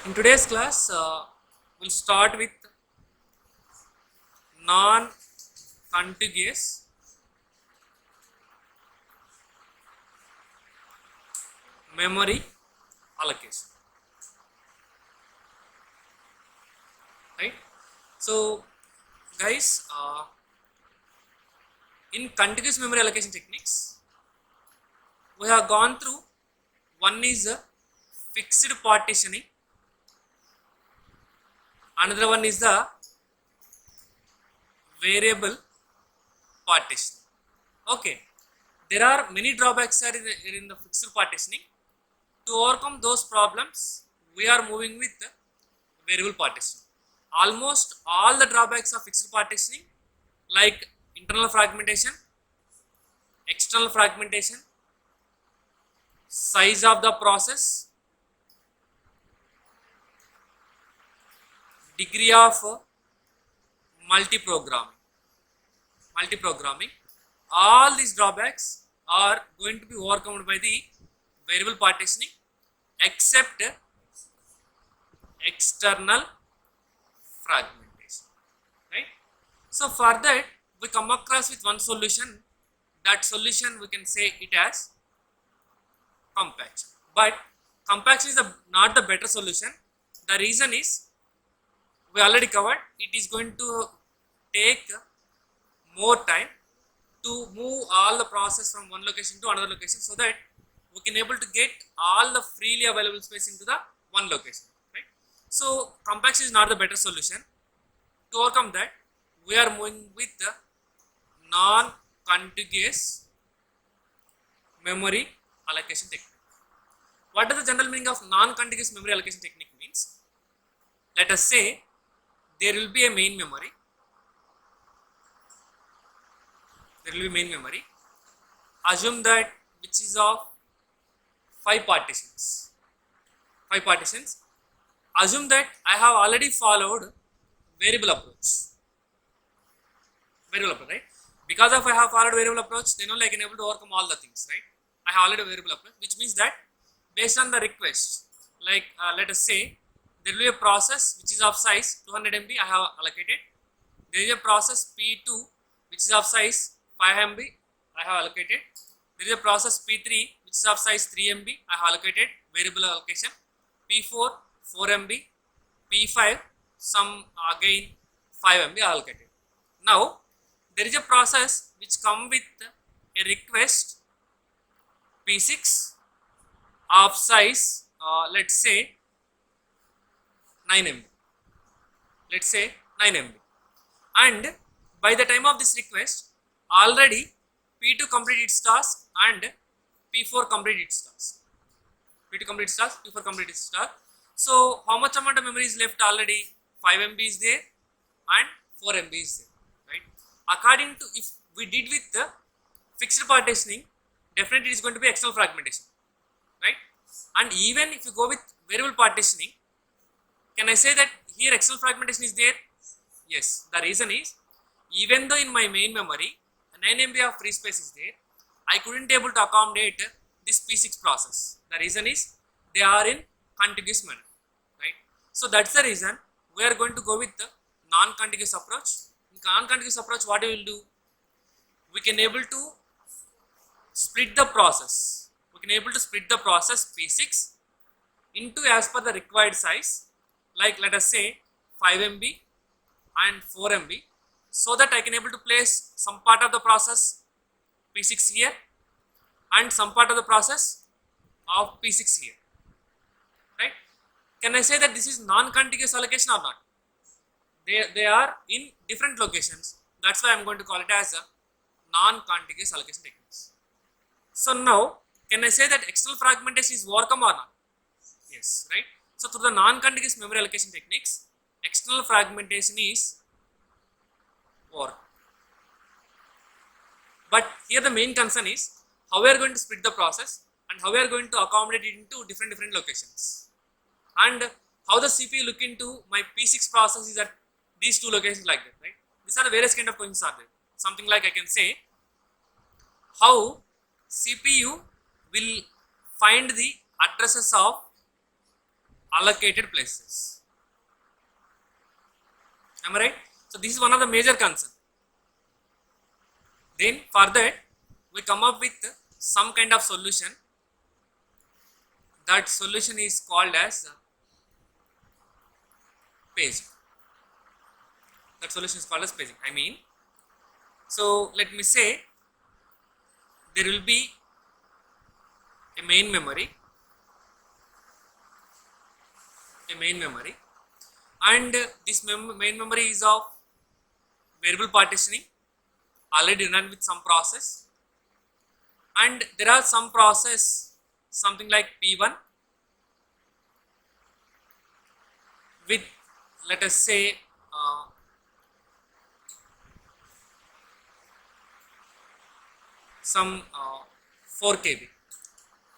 In today's class, we'll start with non-contiguous memory allocation. Right? So, guys, in contiguous memory allocation techniques, we have gone through one is fixed partitioning, another one is the variable partition. Okay, there are many drawbacks are in the fixed partitioning. To overcome those problems, we are moving with the variable partitioning. Almost all the drawbacks of fixed partitioning, like internal fragmentation, external fragmentation, size of the process, degree of multi-programming, all these drawbacks are going to be overcome by the variable partitioning except external fragmentation, right? So for that we come across with one solution. That solution we can say it as compaction, but compaction is not the better solution. The reason is we already covered, it is going to take more time to move all the process from one location to another location, so that we can able to get all the freely available space into the one location, right? So compaction is not the better solution. To overcome that, we are moving with the non-contiguous memory allocation technique. What does the general meaning of non-contiguous memory allocation technique means? Let us say there will be a main memory. Assume that which is of 5 partitions. Assume that I have already followed variable approach, right? Because of I have followed variable approach, then only I can able to overcome all the things, right? I have already variable approach, which means that based on the request, like let us say there will be a process which is of size 200 MB I have allocated. There is a process P2 which is of size 5 MB I have allocated. There is a process P3 which is of size 3 MB I have allocated variable allocation. P4 4 MB, P5 some again 5 MB allocated. Now there is a process which come with a request P6 of size let's say 9 MB. And by the time of this request, already P2 completed its task and P4 completed its task. P4 completed its task. So how much amount of memory is left already? 5 MB is there and 4 MB is there, right? According to, if we did with the fixed partitioning, definitely it is going to be external fragmentation, right? And even if you go with variable partitioning, can I say that here external fragmentation is there? Yes. The reason is, even though in my main memory 9 MB of free space is there, I couldn't able to accommodate this P6 process. The reason is they are in contiguous manner, right? So that's the reason we are going to go with the non-contiguous approach. In non-contiguous approach, what we will do? We can able to split the process. P6 into as per the required size. Like let us say 5 MB and 4 MB, so that I can able to place some part of the process P6 here and some part of the process of P6 here, right? Can I say that this is non-contiguous allocation or not? They are in different locations. That's why I am going to call it as a non-contiguous allocation techniques. So now, can I say that external fragmentation is overcome or not? Yes, right? So through the non-contiguous memory allocation techniques, external fragmentation is overcome. But here the main concern is how we are going to split the process and how we are going to accommodate it into different locations, and how the CPU look into my P6 process is at these two locations like that, right? These are the various kind of questions are there. Something like I can say how CPU will find the addresses of allocated places. Am I right? So this is one of the major concerns. Then for that we come up with some kind of solution. That solution is called as paging. That solution is called as paging. I mean, so let me say there will be a main memory, and this main memory is of variable partitioning, already run with some process, and there are some process something like P1 with, let us say, some 4 KB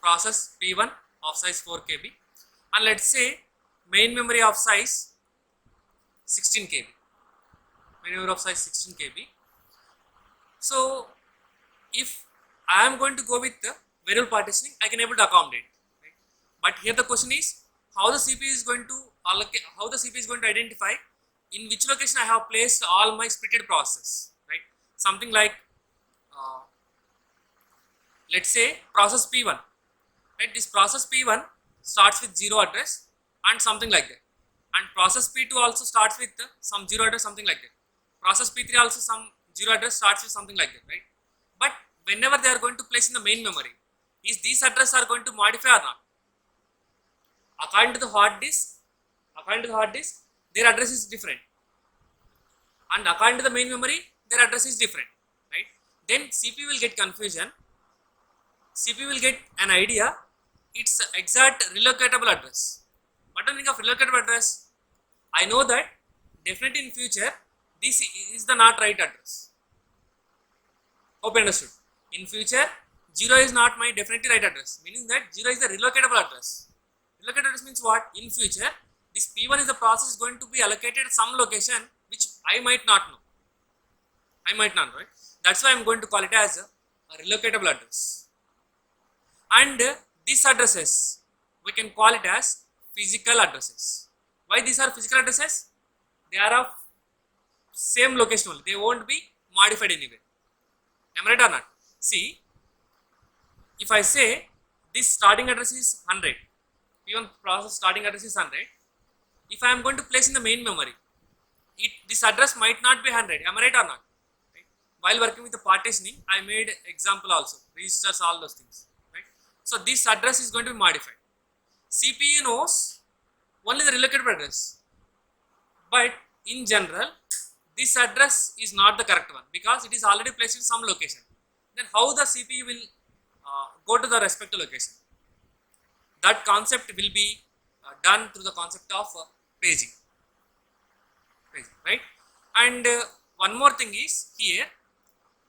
process P1 of size 4 KB, and let's say main memory of size 16 KB, main memory of size 16 KB. So if I am going to go with the variable partitioning, I can able to accommodate, right? But here the question is how the CPU is going to allocate, how the CPU is going to identify in which location I have placed all my splitted process, right? Something like let's say process P1, right? This process P1 starts with 0 address and something like that, and process P2 also starts with some 0 address, something like that. Process P3 also some 0 address starts with something like that, right? But whenever they are going to place in the main memory, is these address are going to modify or not? According to the hard disk, their address is different, and according to the main memory, their address is different, right? Then CPU will get confusion. CPU will get an idea its exact relocatable address. What do you think of relocatable address? I know that definitely in future this is the not right address. Hope you understood. In future 0 is not my definitely right address, meaning that 0 is the relocatable address. Relocatable address means what? In future this P1 is the process is going to be allocated at some location which I might not know. Right? That's why I am going to call it as a relocatable address. And these addresses we can call it as physical addresses. Why these are physical addresses? They are of same location only. They won't be modified anywhere. Am I right or not? See, if I say this starting address is 100, P1 process starting address is 100. If I am going to place in the main memory, this address might not be 100. Am I right or not? Right? While working with the partitioning, I made example also, registers, all those things. Right? So this address is going to be modified. CPU knows only the relocatable address, but in general this address is not the correct one because it is already placed in some location. Then how the CPU will go to the respective location? That concept will be done through the concept of paging, right? And one more thing is here,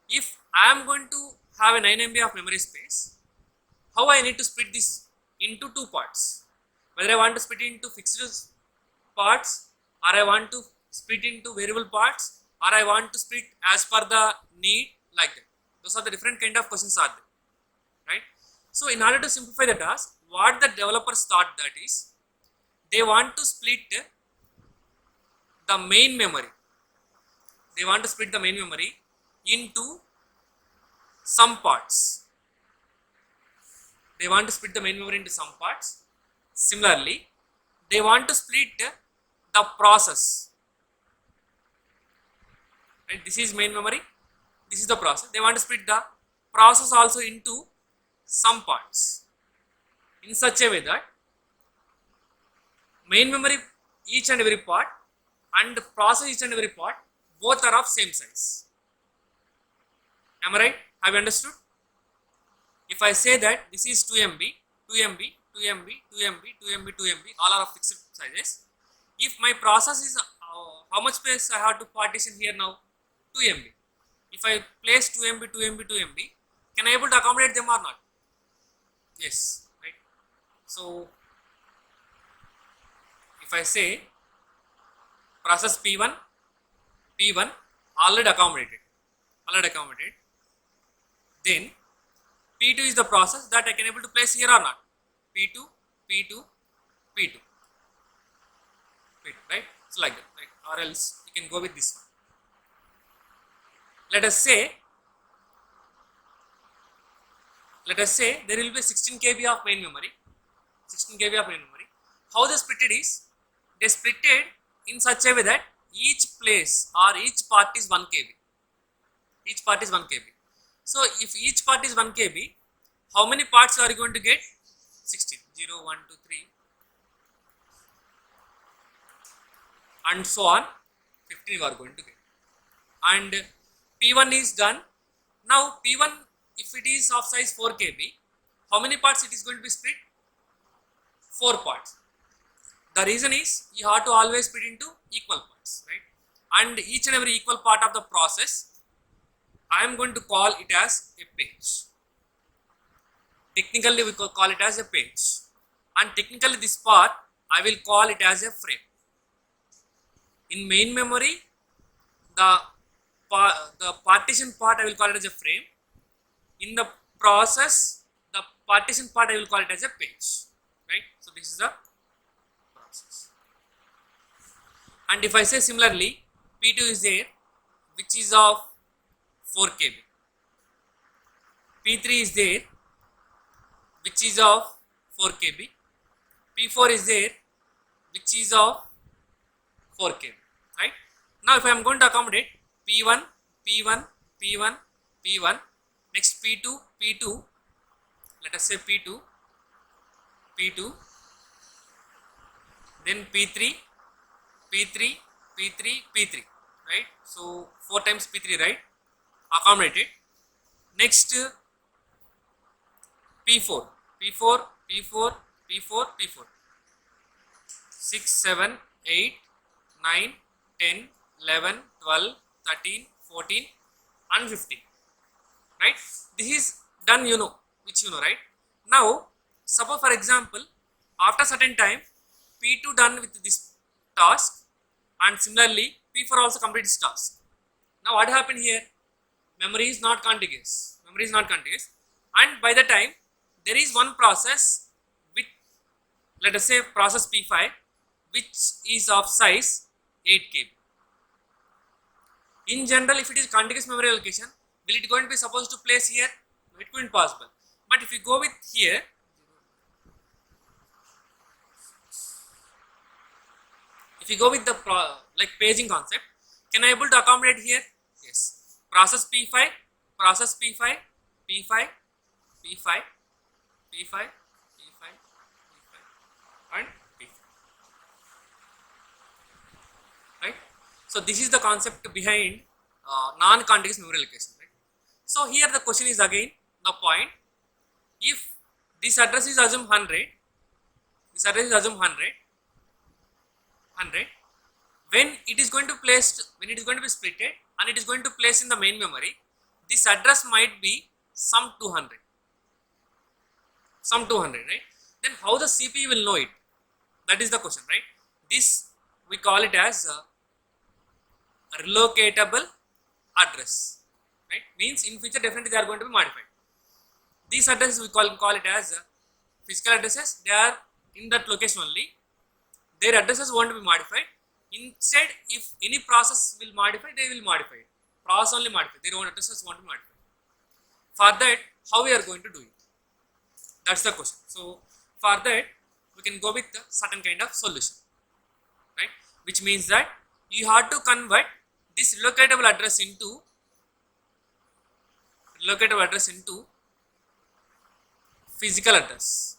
if I am going to have a 9 MB of memory space, how I need to split this into 2 parts? Whether I want to split it into fixed parts, or I want to split into variable parts, or I want to split as per the need, like that. Those are the different kind of questions are there, right? So in order to simplify the task, what the developers thought that is, they want to split the main memory. They want to split the main memory into some parts. They want to split the main memory into some parts. Similarly, they want to split the process. Right? This is main memory. This is the process. They want to split the process also into some parts in such a way that main memory each and every part and process each and every part both are of same size. Am I right? Have you understood? If I say that this is 2 MB, 2 MB, 2 MB, 2 MB, 2 MB, 2 MB, all are of fixed sizes. If my process is how much space I have to partition here now? 2 MB. If I place 2 MB, 2 MB, 2 MB, can I able to accommodate them or not? Yes, right. So if I say process P1 already accommodated, then P2 is the process that I can able to place here or not? P2, P2, P2. P2, right? So like that, right? Or else you can go with this one. Let us say there will be 16 KB of main memory. 16 KB of main memory. How they split it is, they split it in such a way that each place or each part is 1 KB. Each part is 1 KB. So if each part is 1 KB, how many parts are you going to get? 16. 0, 1, 2, 3 and so on. 15 you are going to get. And P1 is done. Now P1, if it is of size 4 KB, how many parts it is going to be split? 4 parts. The reason is you have to always split into equal parts, right? And each and every equal part of the process, I am going to call it as a page. Technically we call it as a page, and technically this part I will call it as a frame. In main memory, the partition part I will call it as a frame. In the process, the partition part I will call it as a page, right? So this is the process. And if I say similarly, P2 is there, which is of 4 KB. P3 is there, which is of 4 KB. P4 is there, which is of 4 KB, right? Now if I am going to accommodate P1, P1, P1, P1, next P2, P2, let us say P2, P2, then P3, P3, P3, P3, right? So 4 times P3, right? Accommodate it. Next P4, P4, P4, P4, P4, 6, 7, 8, 9, 10, 11, 12, 13, 14 and 15, right? This is done, you know, which you know, right? Now suppose for example, after certain time P2 done with this task and similarly P4 also complete this task. Now what happened here? Memory is not contiguous. Memory is not contiguous, and by the time there is one process with, let us say, process P5, which is of size 8 KB. In general, if it is contiguous memory allocation, will it going to be supposed to place here? No, it couldn't possible. But if you go with here, if you go with the like paging concept, can I able to accommodate here? Yes. Process P5, process P5, P5, P5, P5, P5, P5 and P5, right? So this is the concept behind non-contiguous memory allocation, right? So here the question is again the point, if this address is assumed 100, this address is assumed 100, when it is going to placed, when it is going to be splitted and it is going to place in the main memory, this address might be some 200, right? Then how the CPU will know it? That is the question, right? This we call it as a relocatable address, right? Means in future definitely they are going to be modified. These addresses we call it as physical addresses. They are in that location only. Their addresses won't be modified. Instead, if any process will modify, they will modify it. Process only modify. Their own addresses won't be modified. For that, how we are going to do it? That's the question. So for that, we can go with a certain kind of solution, right? Which means that you have to convert this relocatable address into physical address,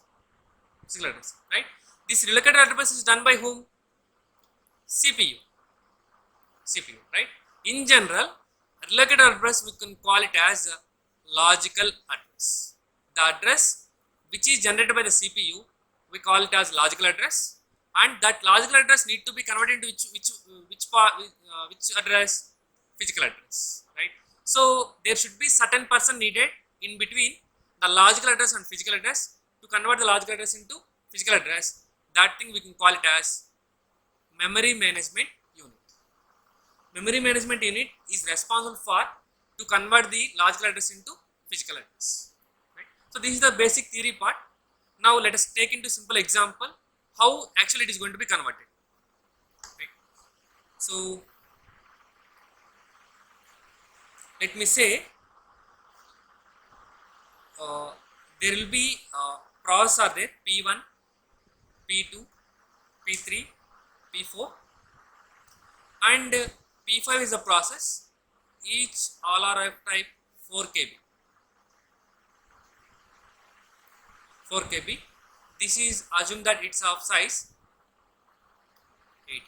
right? This relocatable address is done by whom? CPU, right? In general, relocatable address we can call it as a logical address. The address which is generated by the CPU, we call it as logical address, and that logical address need to be converted into which address? Physical address, right? So there should be certain person needed in between the logical address and physical address to convert the logical address into physical address. That thing we can call it as memory management unit. Memory management unit is responsible for to convert the logical address into physical address, right? So this is the basic theory part. Now let us take into simple example how actually it is going to be converted. So let me say there will be process are there, P1, P2, P3, P4, and P5 is a process. Each all are of type 4 KB. 4 KB. This is assume that it's of size 8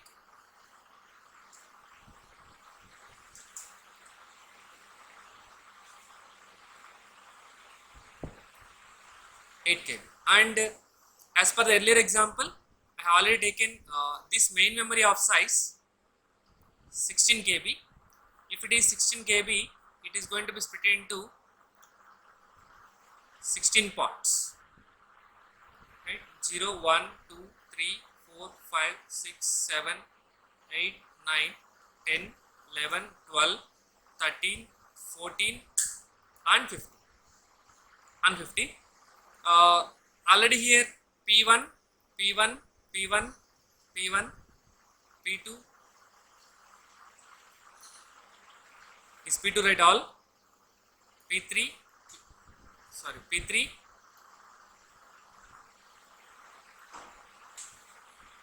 KB. 8 KB. And as per the earlier example, I have already taken this main memory of size 16 KB. If it is 16 KB, it is going to be split into 16 parts. Right? 0, 1, 2, 3, 4, 5, 6, 7, 8, 9, 10, 11, 12, 13, 14, and 15. And 15. Already here P1, P1, P1, P1, P2. Is P2 right all? P3, sorry, P3,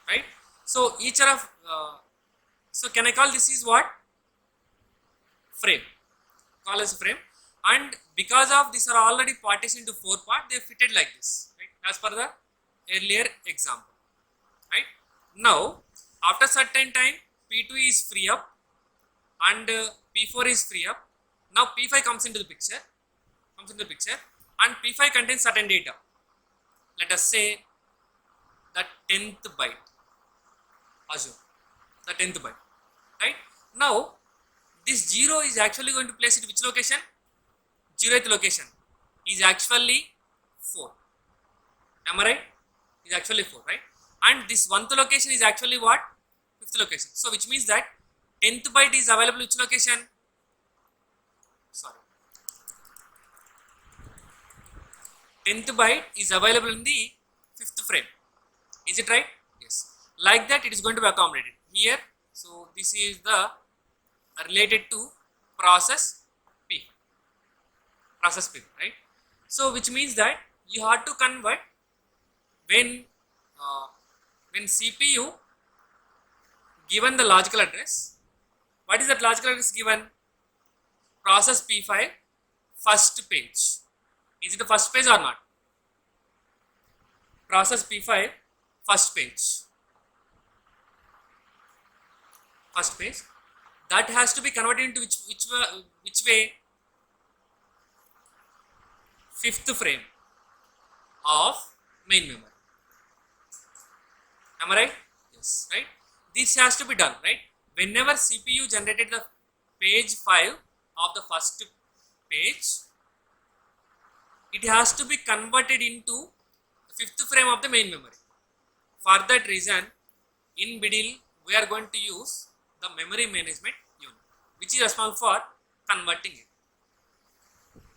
right? So each are of, so can I call this is what? Frame. Call as frame. And because of these are already partitioned into 4 parts, they are fitted like this, right? As per the earlier example, right? Now, after certain time, P2 is free up and P4 is free up. Now P5 comes into the picture, and P5 contains certain data. Let us say the 10th byte. Assume the 10th byte, right? Now this 0 is actually going to place it which location? 0th location is actually 4. Am I right? Is actually 4, right? And this 1th location is actually what? 5th location. So which means that 10th byte is available which location? Sorry. 10th byte is available in the 5th frame. Is it right? Yes. Like that it is going to be accommodated here. So this is the related to process P. Process P, right? So which means that you have to convert when CPU given the logical address. What is that logical address given? Process P5 first page. Is it the first page or not? Process P5 first page. First page. That has to be converted into which way? 5th frame of main memory. Am I right? Yes, right? This has to be done, right? Whenever CPU generated the page 5 of the first page, it has to be converted into the 5th frame of the main memory. For that reason, in middle, we are going to use the memory management unit, which is responsible for converting it.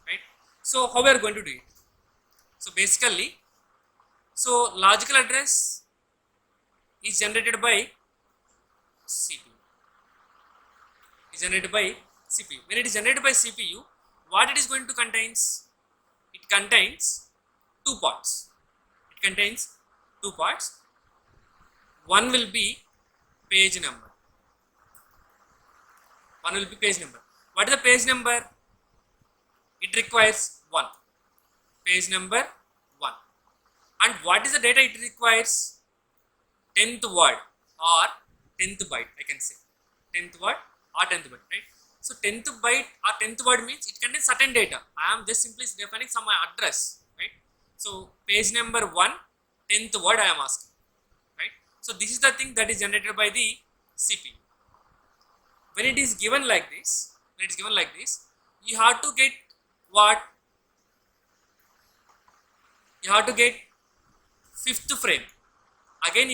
Right? So how we are going to do it? So basically, so logical address is generated by CPU. Is generated by CPU. When it is generated by CPU, what it is going to contains? It contains 2 parts. It contains 2 parts. One will be page number. One will be page number. What is the page number? It requires 1. Page number 1. And what is the data it requires? 10th word or 10th byte, I can say. 10th word or 10th byte, right? So 10th byte or 10th word means it contains certain data. I am just simply defining some address, right? So page number 1, 10th word I am asking, right? So this is the thing that is generated by the CPU. When it is given like this, you have to get what? You have to get 5th frame. Again,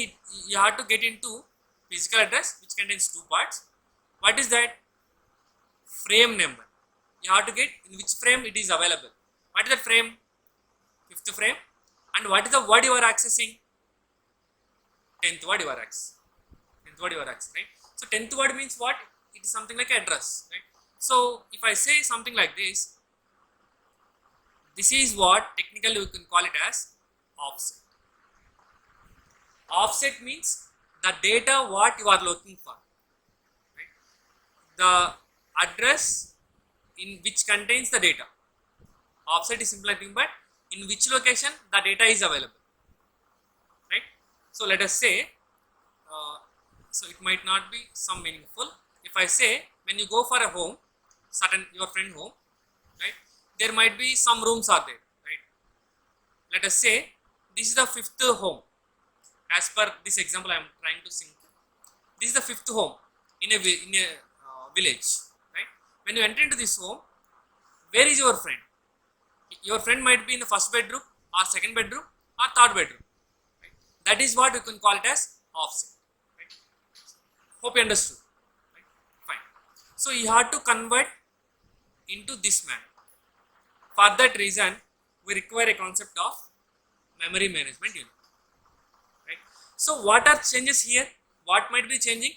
you have to get into physical address which contains 2 parts. What is that? Frame number. You have to get in which frame it is available. What is the frame? 5th frame. And what is the word you are accessing? 10th word you are accessing. 10th word you are accessing, right? So 10th word means what? It is something like address, right? So if I say something like this is what technically we can call it as offset. Offset means the data what you are looking for, right? The address in which contains the data. Offset is simply nothing but in which location the data is available, right? So let us say, so it might not be some meaningful. If I say when you go for a home, certain your friend home, right? There might be some rooms are there, right? Let us say this is the 5th home. As per this example, I am trying to think. This is the 5th home in a village, right? When you enter into this home, where is your friend? Your friend might be in the 1st bedroom or 2nd bedroom or 3rd bedroom, right? That is what you can call it as offset, right? Hope you understood, right? Fine. So you have to convert into this manner. For that reason, we require a concept of memory management unit, right? So what are changes here? What might be changing?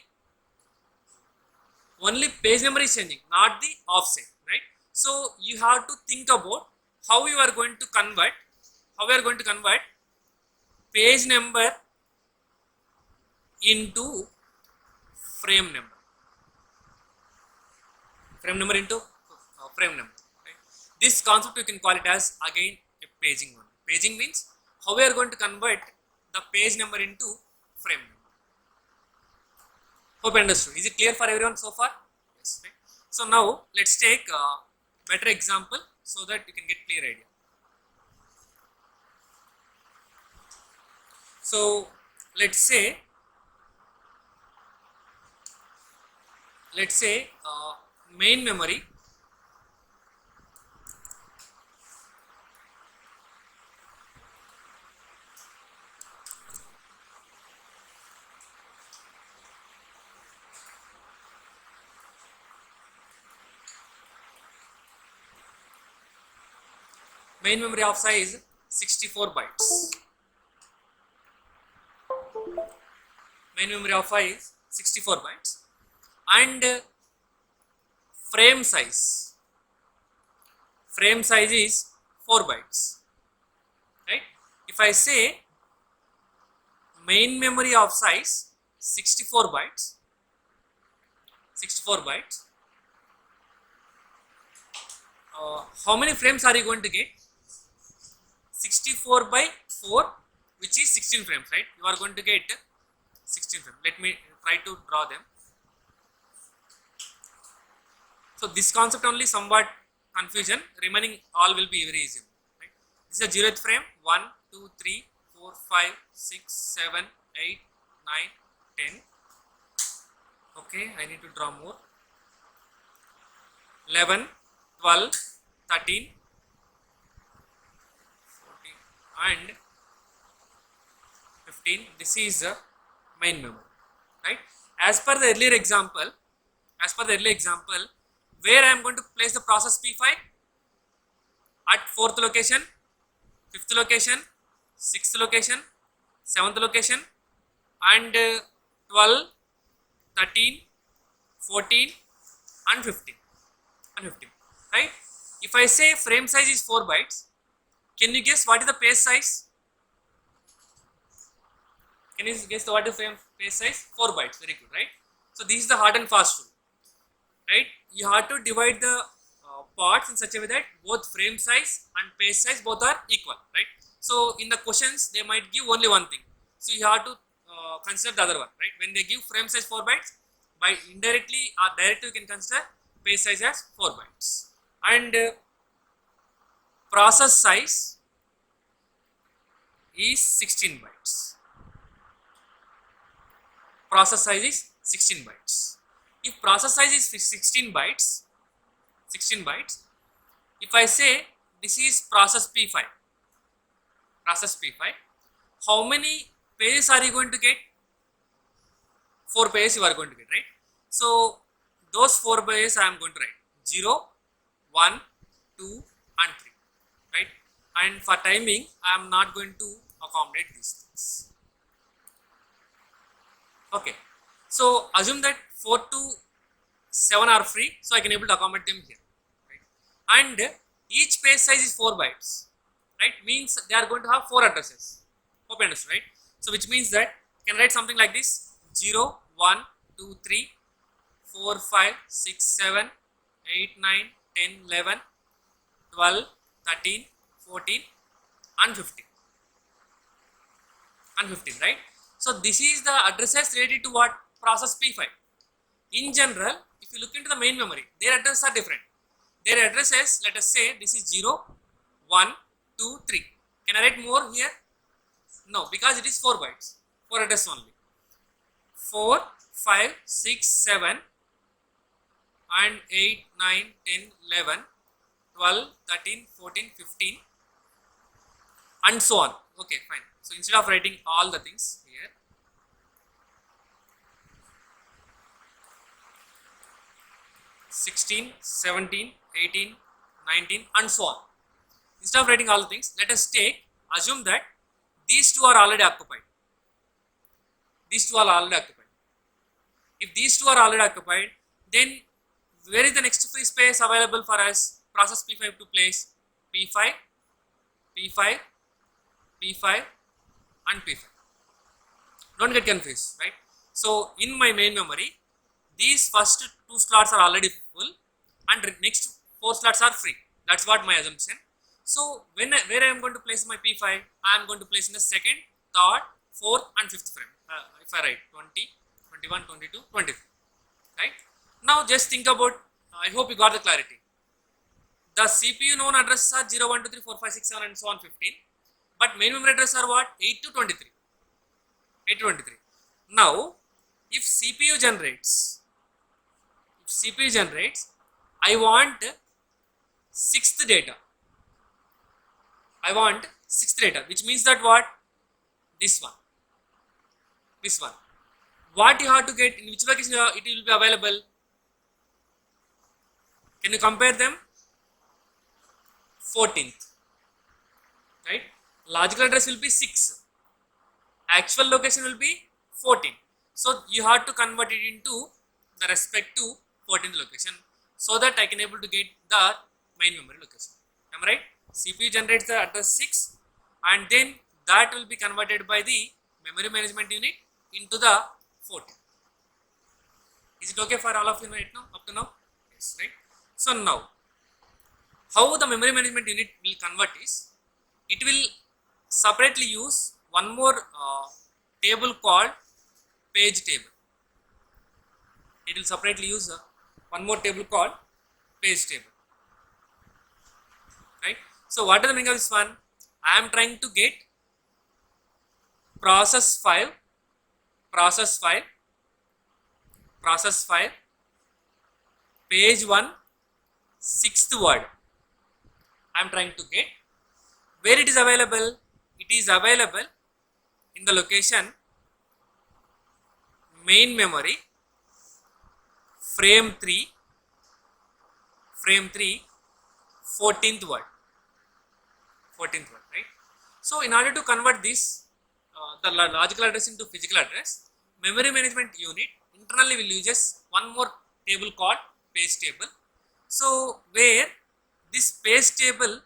Only page number is changing, not the offset, right? So you have to think about how you are going to convert, page number into frame number. Frame number into frame number, right? This concept you can call it as again a paging one. Paging means how we are going to convert the page number into frame number. Hope you understood. Is it clear for everyone so far? Yes, right? So now let's take a better example so that you can get clear idea. So let's say main memory of size 64 bytes. Main memory of size 64 bytes and frame size is 4 bytes, right? If I say main memory of size 64 bytes, how many frames are you going to get? 64 by 4, which is 16 frames, right? You are going to get 16 frames. Let me try to draw them. So this concept only somewhat confusion, remaining all will be very easy, right? This is a 0th frame, 1, 2, 3, 4, 5, 6, 7, 8, 9, 10. Okay, I need to draw more. 11, 12, 13, 14 and 15. This is the main memory, right? As per the earlier example, where I am going to place the process P5 at 4th location, 5th location, 6th location, 7th location and 12, 13, 14 and 15, right? If I say frame size is 4 bytes, can you guess what is the page size? Can you guess what is the page size? 4 bytes, very good, right? So this is the hard and fast rule, right? You have to divide the parts in such a way that both frame size and page size both are equal, right? So in the questions they might give only one thing, so you have to consider the other one, right? When they give frame size 4 bytes, by indirectly or directly you can consider page size as 4 bytes and process size is 16 bytes. Process size is 16 bytes. If process size is 16 bytes, if I say this is process P5, how many pages are you going to get? 4 pages you are going to get, right? So those 4 pages I am going to write 0, 1, 2 and 3, right? And for timing I am not going to accommodate these things. Okay, So assume that 4 to 7 are free, so I can able to accommodate them here, right? And each page size is 4 bytes, right? Means they are going to have 4 addresses. Hope you understand, right? So which means that I can write something like this: 0, 1, 2, 3, 4, 5, 6, 7, 8, 9, 10, 11, 12, 13, 14 and 15. And 15, right? So this is the addresses related to what? Process P5. In general, if you look into the main memory, their addresses are different. Their addresses, let us say this is 0, 1, 2, 3. Can I write more here? No, because it is 4 bytes. 4 address only. 4, 5, 6, 7 and 8, 9, 10, 11, 12, 13, 14, 15 and so on. Okay, fine. So instead of writing all the things here, (16, 17, 18, 19 and so on. Instead of writing all the things, let us assume that these two are already occupied. These two are already occupied. If these two are already occupied, then where is the next free space available for us? Process P5 to place P5, P5, P5 and P5. Don't get confused, right? So in my main memory, these first 2 slots are already full and next 4 slots are free. That's what my assumption. So where I am going to place my P5, I am going to place in the second, third, fourth and fifth frame. If I write 20, 21, 22, 23, right? Now just think about, I hope you got the clarity. The CPU known addresses are 0, 1, 2, 3, 4, 5, 6, 7 and so on 15. But main memory addresses are what? 8 to 23. 8 to 23. Now, if CPU generates, I want 6th data. I want 6th data, which means that what? This one. This one. What you have to get, in which location it will be available? Can you compare them? 14th. Right? Logical address will be 6. Actual location will be 14. So you have to convert it into the respect to 14th location, so that I can able to get the main memory location. Am I right? CPU generates the address 6 and then that will be converted by the memory management unit into the 14. Is it okay for all of you right now? Up to now? Yes, right? So now, how the memory management unit will convert is, it will separately use one more table called page table. It will separately use one more table called page table. Right? So what is the meaning of this one? I am trying to get process file, page 1, 6th word. I am trying to get. Where it is available? It is available in the location main memory, frame 3, 14th word, right? So in order to convert this, the logical address into physical address, memory management unit internally will use one more table called page table. So where this page table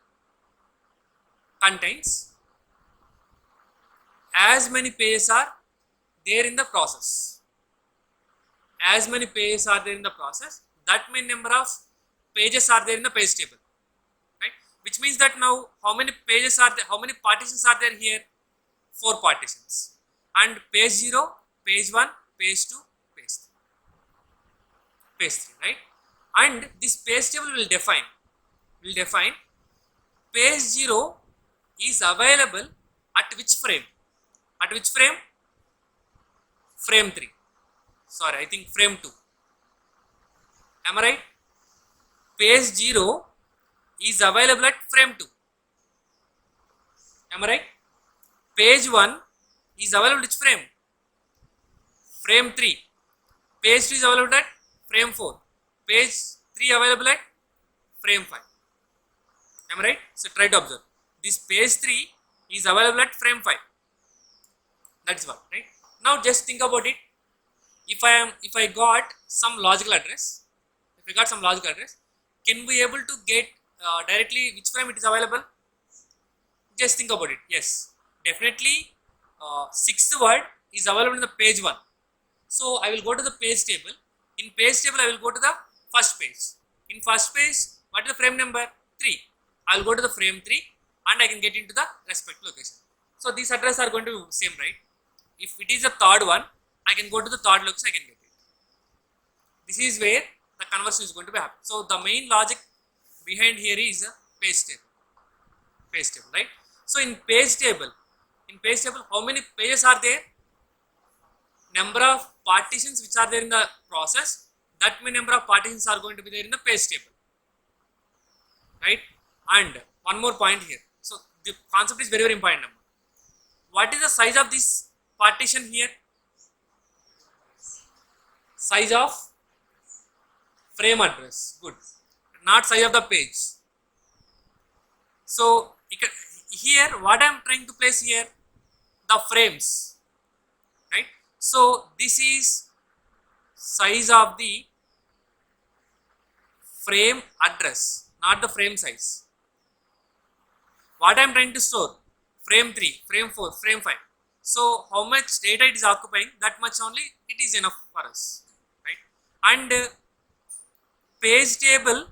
contains as many pages are there in the process. As many pages are there in the process, that many number of pages are there in the page table, right? Which means that now how many pages are there, how many partitions are there here? 4 partitions. And page 0, page 1, page 2, page 3, right? And this page table will define page 0 is available at which frame? At which frame? Frame 3. Sorry, I think frame 2. Am I right? Page 0 is available at frame 2. Am I right? Page 1 is available at which frame? Frame 3. Page 2 is available at frame 4. Page 3 available at frame 5. Am I right? So try to observe. This page 3 is available at frame 5. That's what, right? Now just think about it. if I got some logical address, can we able to get directly which frame it is available? Just think about it. Yes, definitely sixth word is available in the page 1. So I will go to the page table. In page table I will go to the first page. In first page, what is the frame number? 3. I will go to the frame 3 and I can get into the respective location. So these addresses are going to be same, right? If it is the third one, I can go to the third location, I can get it. This is where the conversion is going to be happen. So the main logic behind here is a page table, right? So in page table, how many pages are there? Number of partitions which are there in the process, that many number of partitions are going to be there in the page table, right? And one more point here. So the concept is very important. What is the size of this partition here? Size of frame address. Good. Not size of the page. So here what I am trying to place here, the frames, right? So this is size of the frame address, not the frame size. What I am trying to store? Frame 3, frame 4, frame 5. So how much data it is occupying, that much only it is enough for us, right? And page table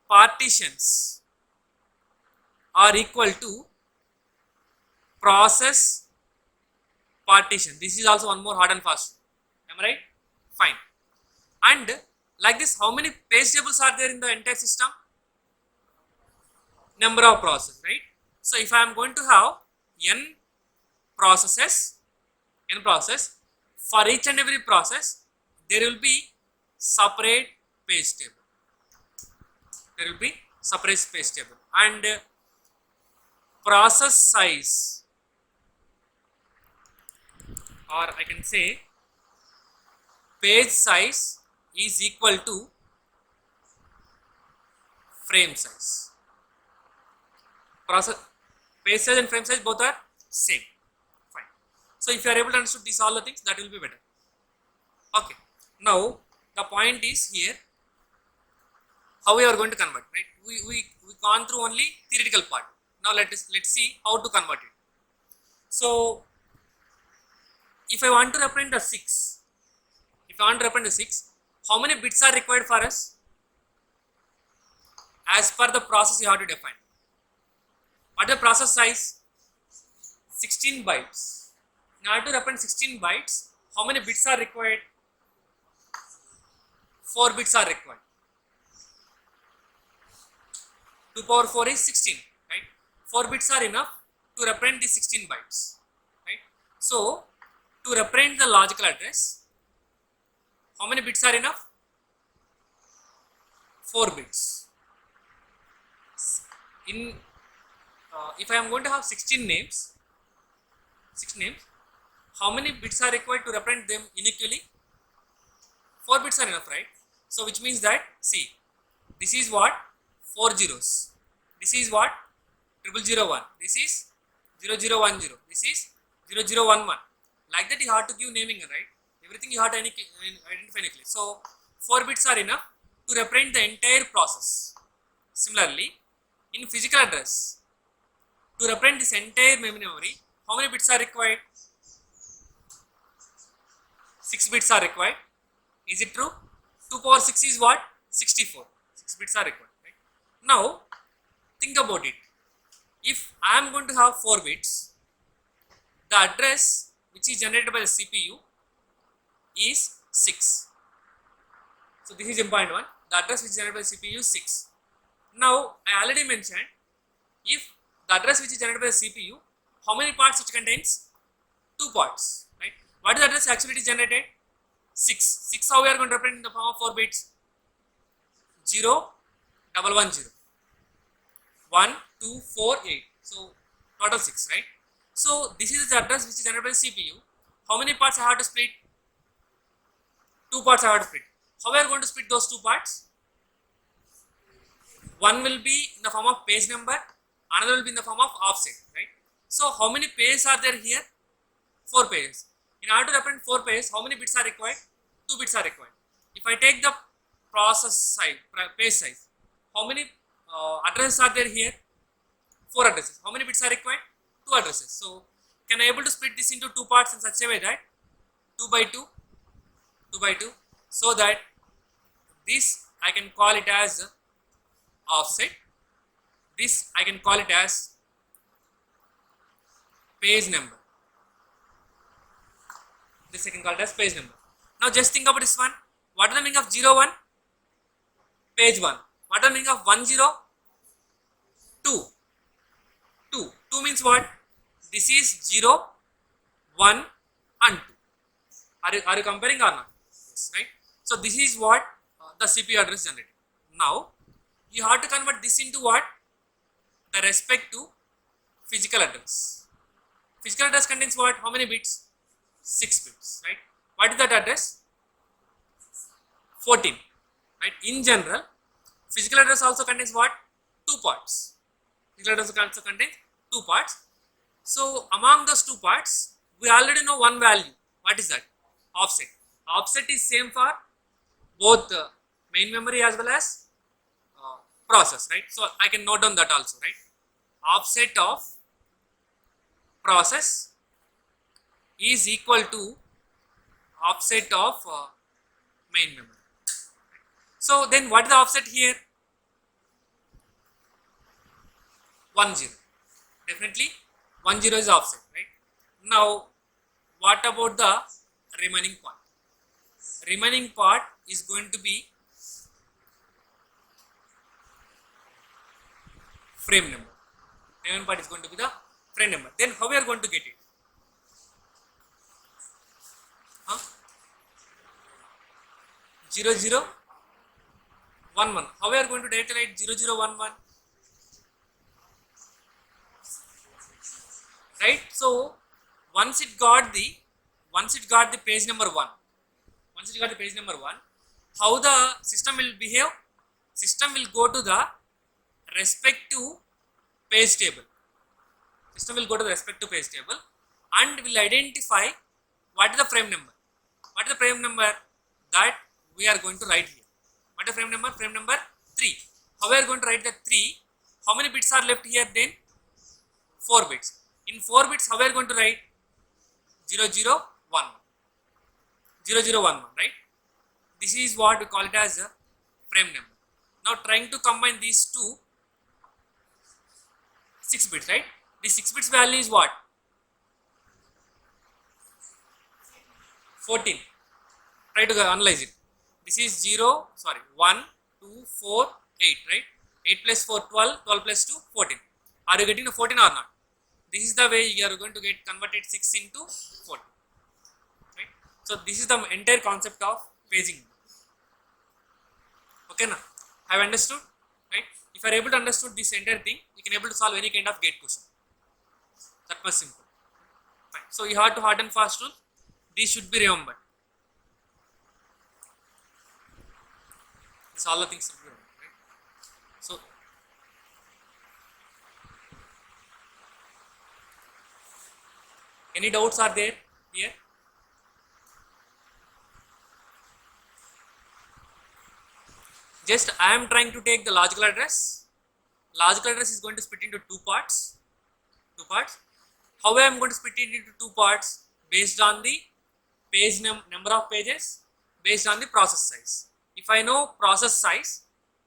partitions are equal to process partition. This is also one more hard and fast. Am I right? Fine. And like this, how many page tables are there in the entire system? Number of processes, right? So if I am going to have n process, for each and every process there will be separate page table. And process size, or I can say page size, is equal to frame size. Page size and frame size both are same. Fine. So if you are able to understand these all the things, that will be better. Okay. Now the point is here, how we are going to convert, right? We gone through only theoretical part. Now let's see how to convert it. So if I want to represent the 6, how many bits are required for us? As per the process you have to define. What is the process size? 16 bytes. In order to represent 16 bytes, how many bits are required? 4 bits are required. 2 power 4 is 16, right? 4 bits are enough to represent the 16 bytes, right? So to represent the logical address, how many bits are enough? 4 bits. In if I am going to have 16 names, how many bits are required to represent them inequally? 4 bits are enough, right? So which means that, see, this is what? 4 zeros. This is what? 0001. This is 0010. This is 0011. Like that you have to give naming, right? Everything you have to identify uniquely. So 4 bits are enough to represent the entire process. Similarly, in physical address, to represent this entire memory, how many bits are required? 6 bits are required. Is it true? 2 power 6 is what? 64. 6 bits are required. Right? Now, think about it. If I am going to have 4 bits, the address which is generated by the CPU is 6. So this is important one. The address which is generated by the CPU is 6. Now, I already mentioned, if the address which is generated by the CPU, how many parts it contains? 2 parts, right? What is the address actually it is generated? 6. 6 how we are going to represent in the form of 4 bits? 0, 110. 1, 2, 4, 8. So total 6, right? So this is the address which is generated by the CPU. How many parts I have to split? 2 parts I have to split. How we are going to split those 2 parts? One will be in the form of page number, another will be in the form of offset, right? So how many pages are there here? 4 pages. In order to represent 4 page, how many bits are required? 2 bits are required. If I take the process size, page size, how many addresses are there here? 4 addresses. How many bits are required? 2 addresses. So can I able to split this into 2 parts in such a way that 2 by 2, 2 by 2, so that this I can call it as offset. This I can call it as page number. This I can call it as page number. Now just think about this one. What is the meaning of 0, 1? Page 1. What is the meaning of 1, 0? 2. 2. 2 means what? This is 0, 1 and 2. Are you comparing or not? Yes, right? So this is what the CPU address generated. Now you have to convert this into what? The respect to physical address. Physical address contains what? How many bits? 6 bits, right? What is that address? 14, right? In general, physical address also contains what? 2 parts. Physical address also contains 2 parts. So among those 2 parts, we already know one value. What is that? Offset. Offset is same for both main memory as well as process, right? So I can note down that also, right? Offset of process is equal to offset of main memory. So then what is the offset here? 1, 0. Definitely 1, 0 is offset, right? Now what about the remaining part? Remaining part is going to be frame number. Remaining part is going to be the frame number. Then how we are going to get it? 0, 0, 1, 1. How we are going to directly write 0, 0, 1, 1? Right? So once it got the page number 1, how the system will behave? System will go to the respective page table. System will go to the respective page table and will identify what is the frame number. What is the frame number that we are going to write here? What is the frame number? Frame number 3. How we are going to write the 3? How many bits are left here then? 4 bits. In 4 bits, how we are going to write? 0, 0, 1, 0, 0, 1, 1, right? This is what we call it as a frame number. Now trying to combine these two, 6 bits, right? The 6 bits value is what? 14. Try to analyze it. This is 1, 2, 4, 8, right? 8 plus 4, 12, 12 plus 2, 14. Are you getting the 14 or not? This is the way you are going to get converted 6 into 14. Right? So this is the entire concept of paging. Okay, now have you understood? Right? If you are able to understood this entire thing, you can able to solve any kind of gate question. That much simple. Fine. So you have to hard and fast rule. These should be remembered. This all the things should be remembered. Right? So any doubts are there here? Just I am trying to take the logical address. Logical address is going to split into 2 parts. How I am going to split it into 2 parts? Based on the page number of pages, based on the process size. If I know process size,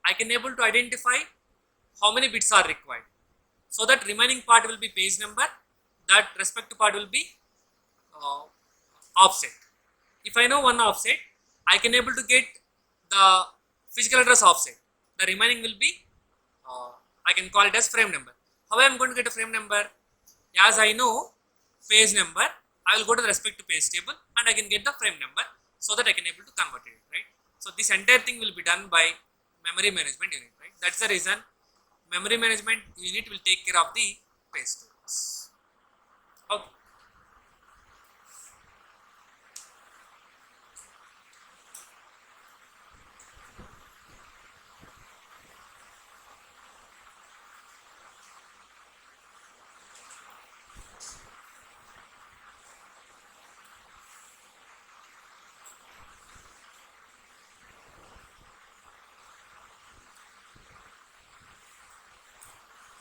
I can able to identify how many bits are required. So that remaining part will be page number, that respective part will be offset. If I know one offset, I can able to get the physical address offset. The remaining will be, I can call it as frame number. How I am going to get a frame number? As I know page number, I will go to the respective page table and I can get the frame number so that I can able to convert it, right? So this entire thing will be done by memory management unit, right? That's the reason memory management unit will take care of the page tables. Okay.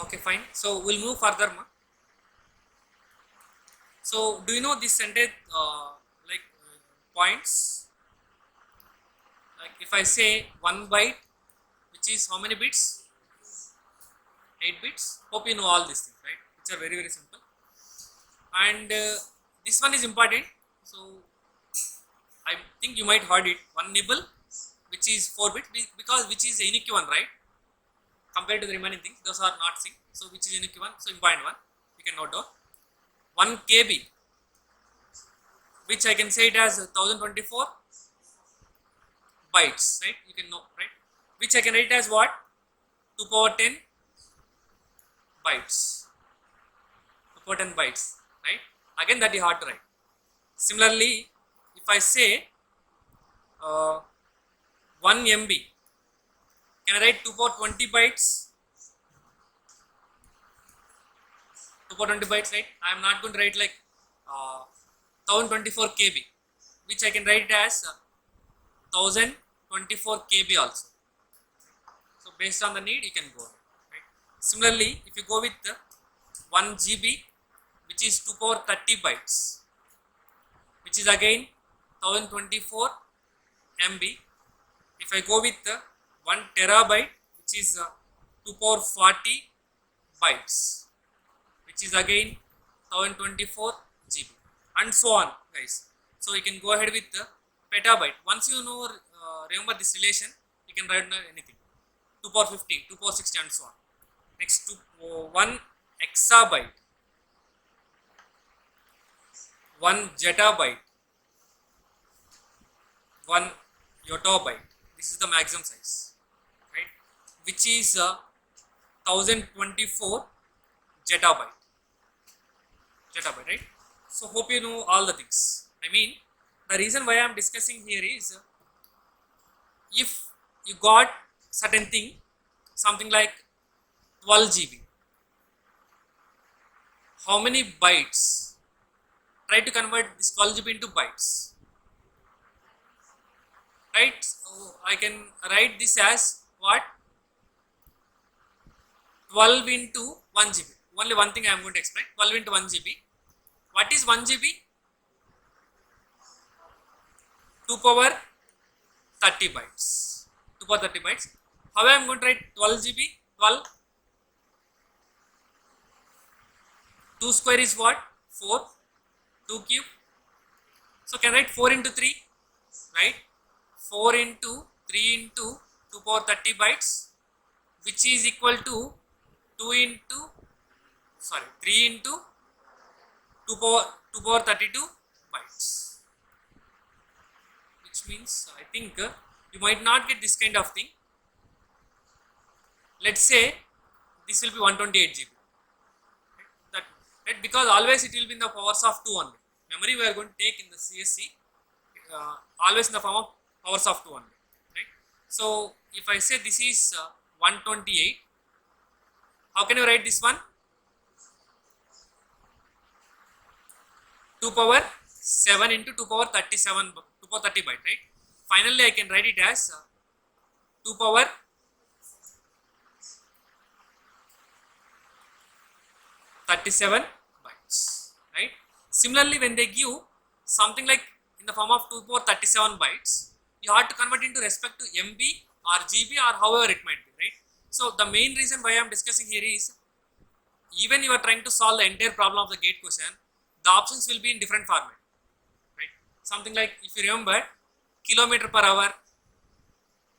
Okay, fine. So we'll move further. So do you know this sentence points? Like if I say 1 byte, which is how many bits? 8 bits. Hope you know all these things, right? Which are very simple. And this one is important. So I think you might heard it. 1 nibble, which is 4 bit, because which is a unique one, right? Compared to the remaining things, those are not sync. So which is unique one? So important one. You can note down. 1 KB, which I can say it as 1024 bytes, right? You can know, right? Which I can write as what? 2 power 10 bytes. 2 power 10 bytes, right? Again, that is hard to write. Similarly, if I say 1 MB, can I write 2 power 20 bytes? 2 power 20 bytes, right? I am not going to write like 1024 KB, which I can write as 1024 KB also. So based on the need, you can go ahead, right? Similarly, if you go with 1 GB, which is 2 power 30 bytes, which is again 1024 MB. If I go with 1 terabyte, which is 2 power 40 bytes, which is again 1024 GB, and so on, guys. So you can go ahead with the petabyte. Once you know, remember this relation, you can write anything. 2 power 50, 2 power 60, and so on. Next, 1 exabyte, 1 zettabyte, 1 yottabyte. This is the maximum size, right? Which is 1024 zettabyte, right? So hope you know all the things. I mean, the reason why I am discussing here is, if you got certain thing, something like 12 GB, how many bytes? Try to convert this 12 GB into bytes, right? So I can write this as what? 12 into 1 GB. Only one thing I am going to explain. 12 into 1 GB. What is 1 GB? 2 power 30 bytes. 2 power 30 bytes. How I am going to write 12 GB? 12. 2 square is what? 4. 2 cube. So can I write 4 into 3, right? 4 into 3 into 2 power 30 bytes, which is equal to 3 into 2 power 32 bytes, which means I think you might not get this kind of thing. Let's say this will be 128 GB, right? Because always it will be in the powers of 2 only. Memory we are going to take in the CSC always in the form of powers of 2 only, right? So if I say this is 128, how can you write this one? 2 power 7 into 2 power 37, 2 power 30 byte, right? Finally, I can write it as 2 power 37 bytes, right? Similarly, when they give something like in the form of 2 power 37 bytes, you have to convert into respect to MB or GB or however it might be, right? So the main reason why I am discussing here is, even you are trying to solve the entire problem of the gate question, the options will be in different format, right? Something like, if you remember, kilometer per hour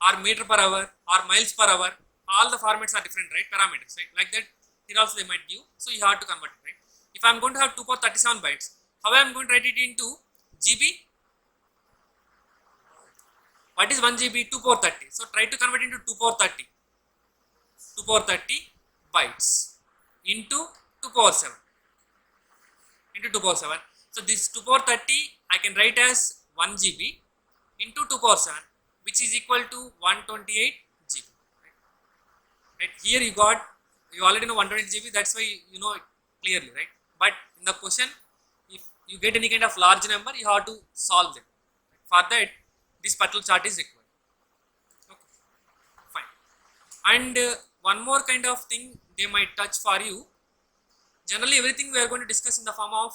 or meter per hour or miles per hour, all the formats are different, right? Parameters, right? Like that, here also they might give, so you have to convert it, right? If I am going to have 2 power 37 bytes, how I am going to write it into GB? What is 1 GB? 2 power 30. So try to convert into 2 power 30. 2 power 30 bytes into 2 power 7. Into 2 power 7. So this 2 power 30 I can write as 1 GB into 2 power 7, which is equal to 128 GB. Right? Here you already know 128 GB, that's why you know it clearly, right? But in the question, if you get any kind of large number, you have to solve them. For that, this particular chart is required. Okay, fine. And one more kind of thing they might touch for you. Generally everything we are going to discuss in the form of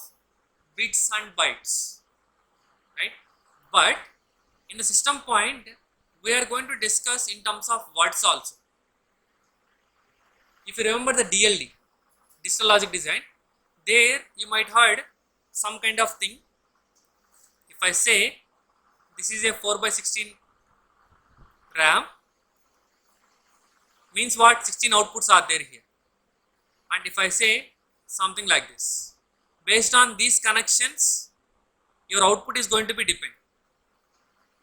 bits and bytes, right? But in the system point we are going to discuss in terms of words also. If you remember the DLD, digital logic design, there you might heard some kind of thing. If I say this is a 4/16 RAM, means what? 16 outputs are there here. And if I say something like this, based on these connections your output is going to be depend.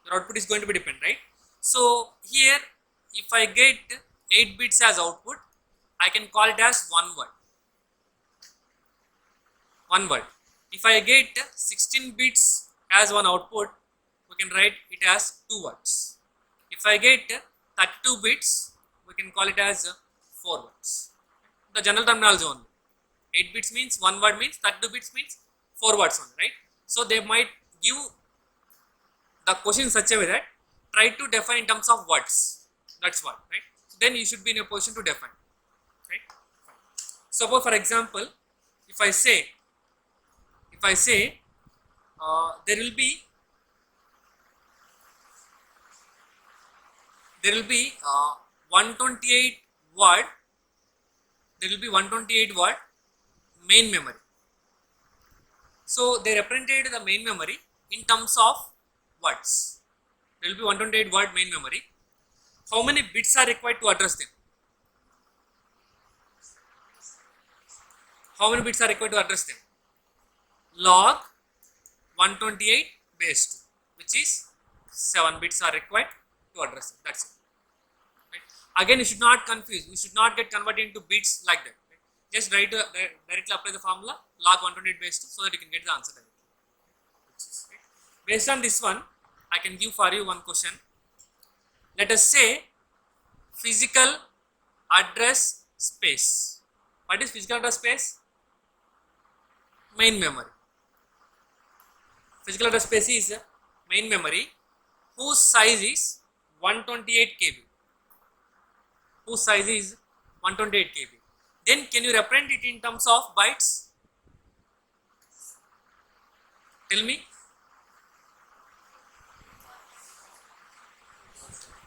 Your output is going to be depend, right? So here if I get 8 bits as output, I can call it as one word. One word. If I get 16 bits as one output, we can write it as 2 words. If I get 32 bits, we can call it as 4 words. The general terminology only. 8 bits means 1 word means 32 bits means 4 words only, right? So they might give the question in such a way that try to define in terms of words. That's what, right? So then you should be in a position to define, right? Suppose for example, if I say there will be 128 word, there will be 128 word main memory. So they represented the main memory in terms of words. There will be 128 word main memory. How many bits are required to address them? How many bits are required to address them? Log 128 base 2, which is 7 bits are required to address them. That's it. Right? Again, you should not confuse. You should not get converted into bits like that. Right? Just directly apply the formula log 128 base 2 so that you can get the answer directly. Right? Based on this one, I can give for you one question. Let us say physical address space. What is physical address space? Main memory. Physical address space is main memory whose size is 128 KB. Whose size is 128 KB. Then can you represent it in terms of bytes? Tell me.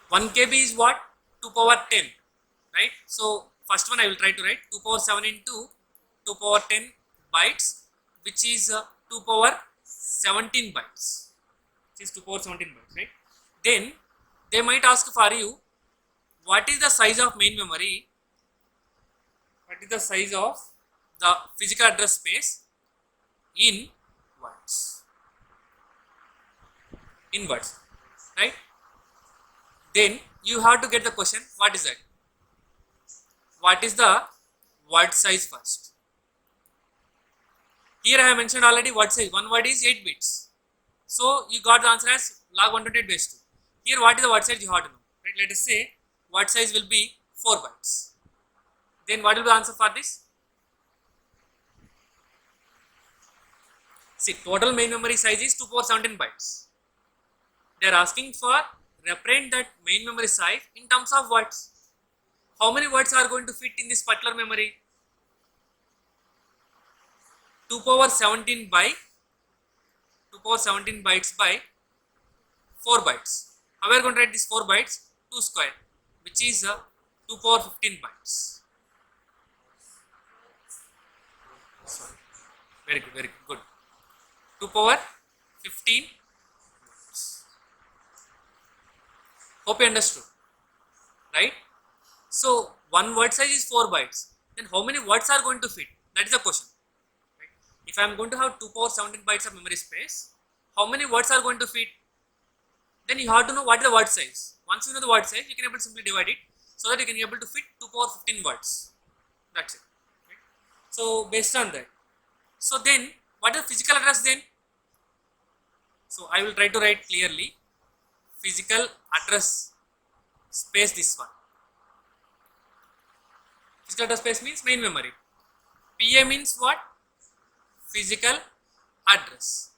1 KB is what? 2 power 10, right? So first one I will try to write 2 power 7 into 2 power 10 bytes, which is 2 power 17 bytes. Which is 2 power 17 bytes, right? Then they might ask for you, what is the size of main memory? What is the size of the physical address space in words? In words, right? Then you have to get the question, what is that? What is the word size first? Here I have mentioned already word size. One word is 8 bits. So you got the answer as log 128 base 2. Here what is the word size you have to know. Right? Let us say word size will be 4 bytes. Then what will be the answer for this? See, total main memory size is 2 power 17 bytes. They are asking for represent that main memory size in terms of words. How many words are going to fit in this particular memory? 2 power 17 by 2 power 17 bytes by 4 bytes. How we are going to write this 4 bytes? 2 square, which is 2 power 15 bytes. Sorry. Very good, very good. 2 power 15. Hope you understood, right? So one word size is 4 bytes. Then how many words are going to fit? That is the question. Right? If I am going to have 2 power 17 bytes of memory space, how many words are going to fit? Then you have to know what is the word size. Once you know the word size, you can able to simply divide it so that you can be able to fit 2 power 15 words. That's it. Right? So based on that. So then what is the physical address then? So I will try to write clearly. Physical address space, this one. Physical address space means main memory. PA means what? Physical address.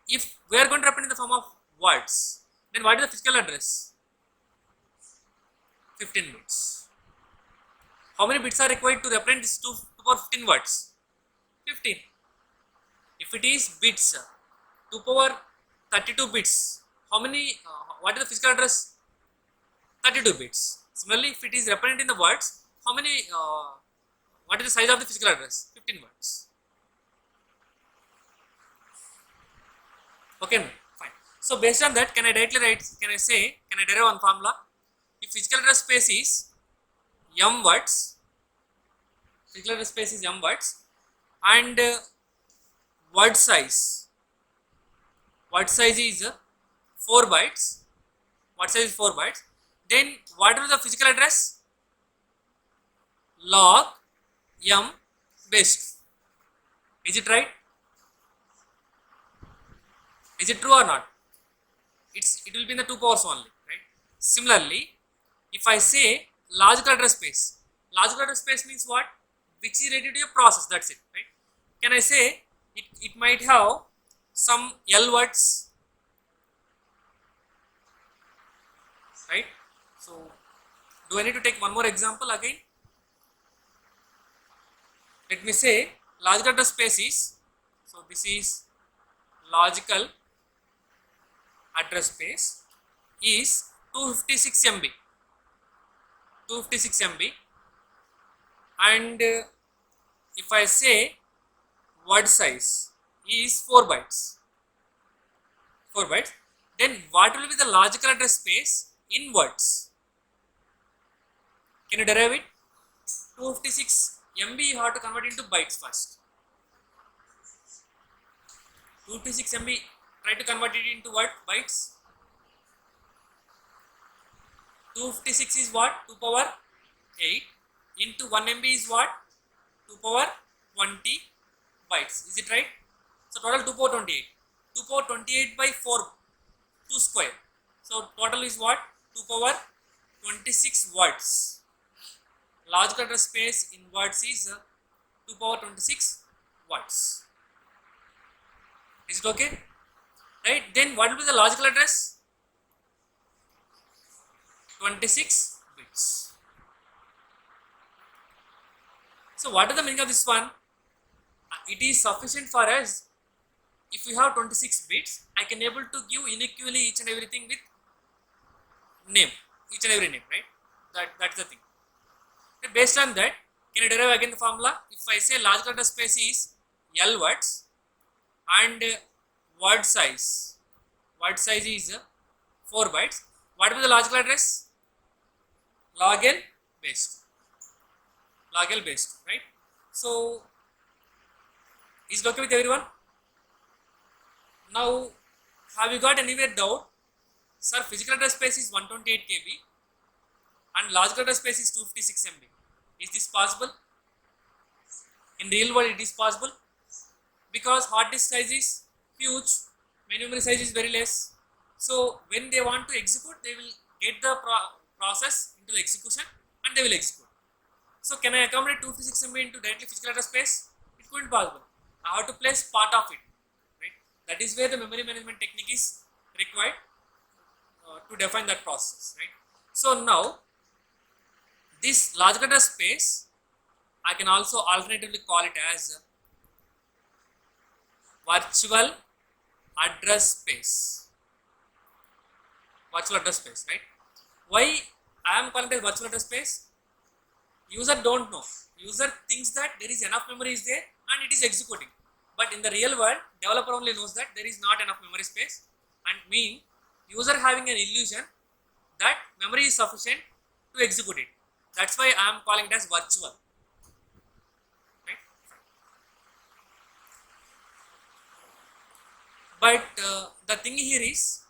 If we are going to represent in the form of words, then what is the physical address? 15 bits. How many bits are required to represent this 2 to the power 15 words? 15. If it is bits 2 power 32 bits, how many? What is the physical address? 32 bits. Similarly, if it is represented in the words, how many? What is the size of the physical address? 15 words. Okay, fine. So based on that, can I directly write? Can I derive one formula? If physical address space is m words, physical address space is m words, and word size is 4 bytes. Word size is 4 bytes. Then what is the physical address? Log m base 2. Is it right? Is it true or not? It will be in the 2 powers only, right? Similarly, if I say logical address space means what? Which is related to a process, that's it, right? Can I say it might have some L words, right? So do I need to take one more example again? Let me say logical address space is, so this is logical address space is 256 MB, and if I say word size is 4 bytes, then what will be the logical address space in words? Can you derive it? 256 MB you have to convert into bytes first. 256 MB, try to convert it into what? Bytes. 256 is what? 2 power 8 into 1 MB is what? 2 power 20 bytes. Is it right? So total 2 power 28. 2 power 28 by 4, 2 square. So total is what? 2 power 26 words. Logical address space in words is 2 power 26 words. Is it okay? Right? Then what will be the logical address? 26 bits. So what is the meaning of this one? It is sufficient for us if we have 26 bits. I can able to give uniquely each and everything with name, each and every name, right? That's the thing. And based on that, can I derive again the formula? If I say logical address space is L words and word size is 4 bytes. What will be the logical address? Log L base 2, right? So is it okay with everyone? Now, have you got anywhere doubt? Sir, physical address space is 128 KB and logical address space is 256 MB. Is this possible? In real world, it is possible because hard disk size is huge, main memory size is very less. So when they want to execute, they will get the process into the execution and they will execute. So can I accommodate 256 MB into directly physical address space? It couldn't possible. I have to place part of it, right? That is where the memory management technique is required to define that process, right? So now this logical address space, I can also alternatively call it as virtual address space. Right? Why I am calling it virtual address space? User don't know. User thinks that there is enough memory is there and it is executing. But in the real world, developer only knows that there is not enough memory space, and mean user having an illusion that memory is sufficient to execute it. That's why I am calling it as virtual. Right? But the thing here is,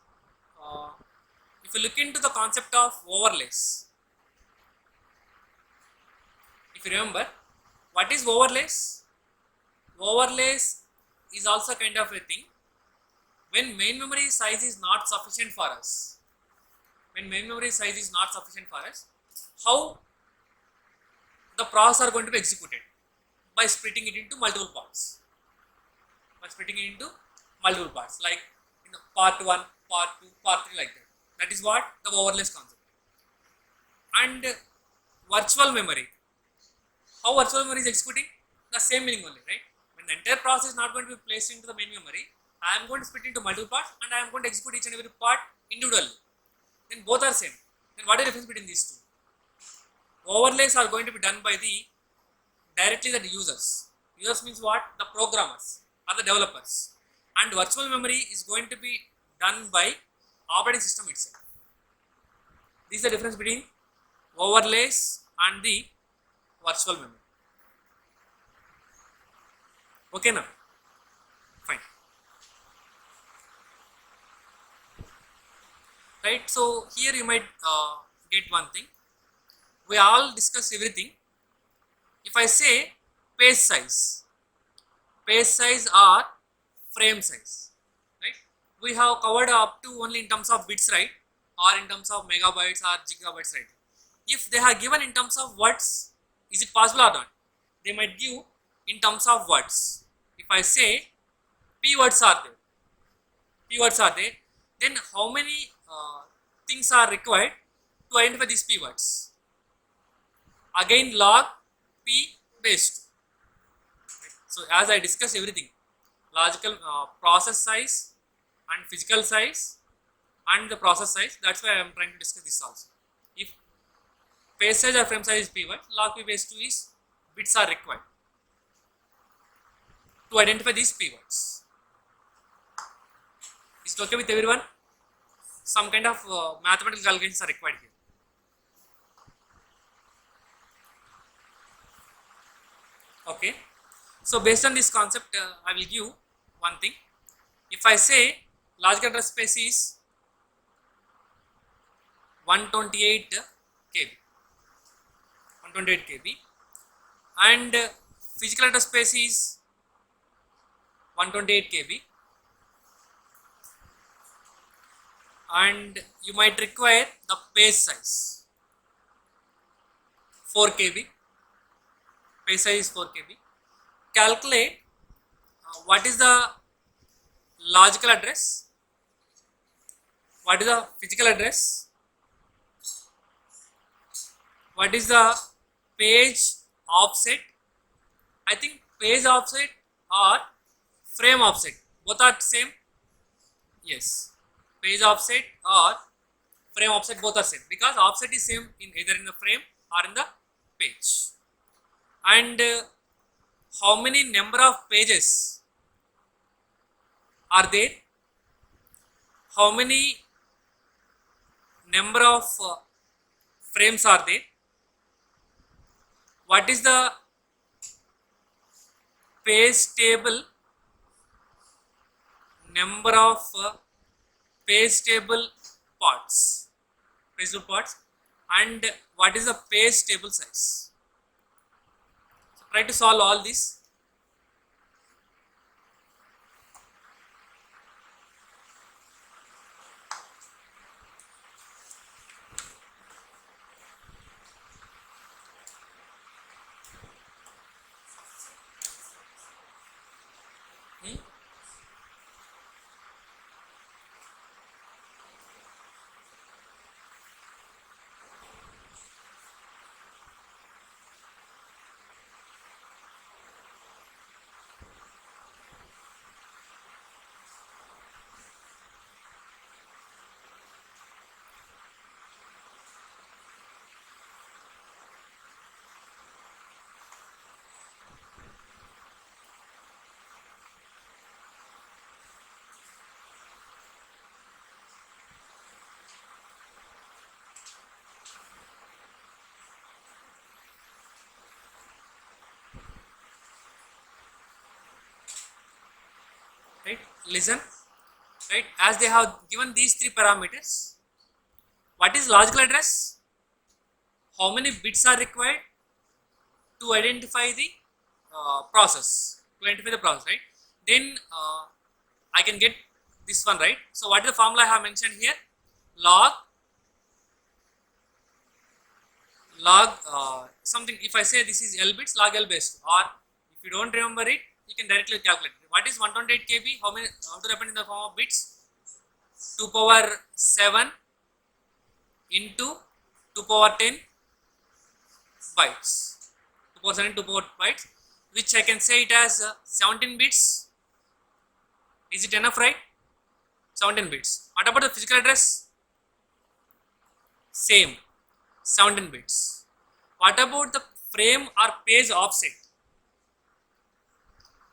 if you look into the concept of overlays, if you remember, what is overlays? Overlays is also kind of a thing when main memory size is not sufficient for us. How the process are going to be executed? By splitting it into multiple parts. Like part 1, part 2, part 3, like that. That is what the overlays concept. And virtual memory. how virtual memory is executing? The same meaning only, right? When the entire process is not going to be placed into the main memory, I am going to split into multiple parts and I am going to execute each and every part individually. Then both are same. Then what is the difference between these two? Overlays are going to be done by the directly the users. Users means what? The programmers or the developers. And virtual memory is going to be done by operating system itself. This is the difference between overlays and the virtual memory. Okay now? Fine. Right, so here you might get one thing. We all discussed everything. If I say page size or frame size, right? We have covered up to only in terms of bits, right? Or in terms of megabytes or gigabytes, right? If they have given in terms of words, is it possible or not? They might give in terms of words. If I say p words are there, then how many things are required to identify these p words? Again, log p base 2. So as I discussed everything, logical process size and physical size and the process size, that's why I am trying to discuss this also. If page size or frame size is p word, log p base 2 is bits are required to identify these p words. Is it okay with everyone? Some kind of mathematical calculations are required here. Okay, so based on this concept, I will give one thing. If I say logical address space is 128 KB, and physical address space is 128 KB, and you might require the page size 4 KB. Page size is 4 KB. Calculate what is the logical address, what is the physical address, what is the page offset. I think page offset or frame offset, both are same. Yes, page offset or frame offset, both are same, because offset is same in either in the frame or in the page. And how many number of pages are there, how many number of frames are there, what is the page table number of page table parts, and what is the page table size. So try to solve all this. Right, listen, right, as they have given these three parameters. What is logical address? How many bits are required to identify the process, right? Then I can get this one, right? So what is the formula I have mentioned here? Log something. If I say this is L bits, log L base 2, or if you don't remember it, you can directly calculate it. What is 128 KB? How to represent in the form of bits? 2 power 7 into 2 power 10 bytes. 2 power 17, 2 power bytes, which I can say it as 17 bits. Is it enough, right? 17 bits. What about the physical address? Same, 17 bits. What about the frame or page offset?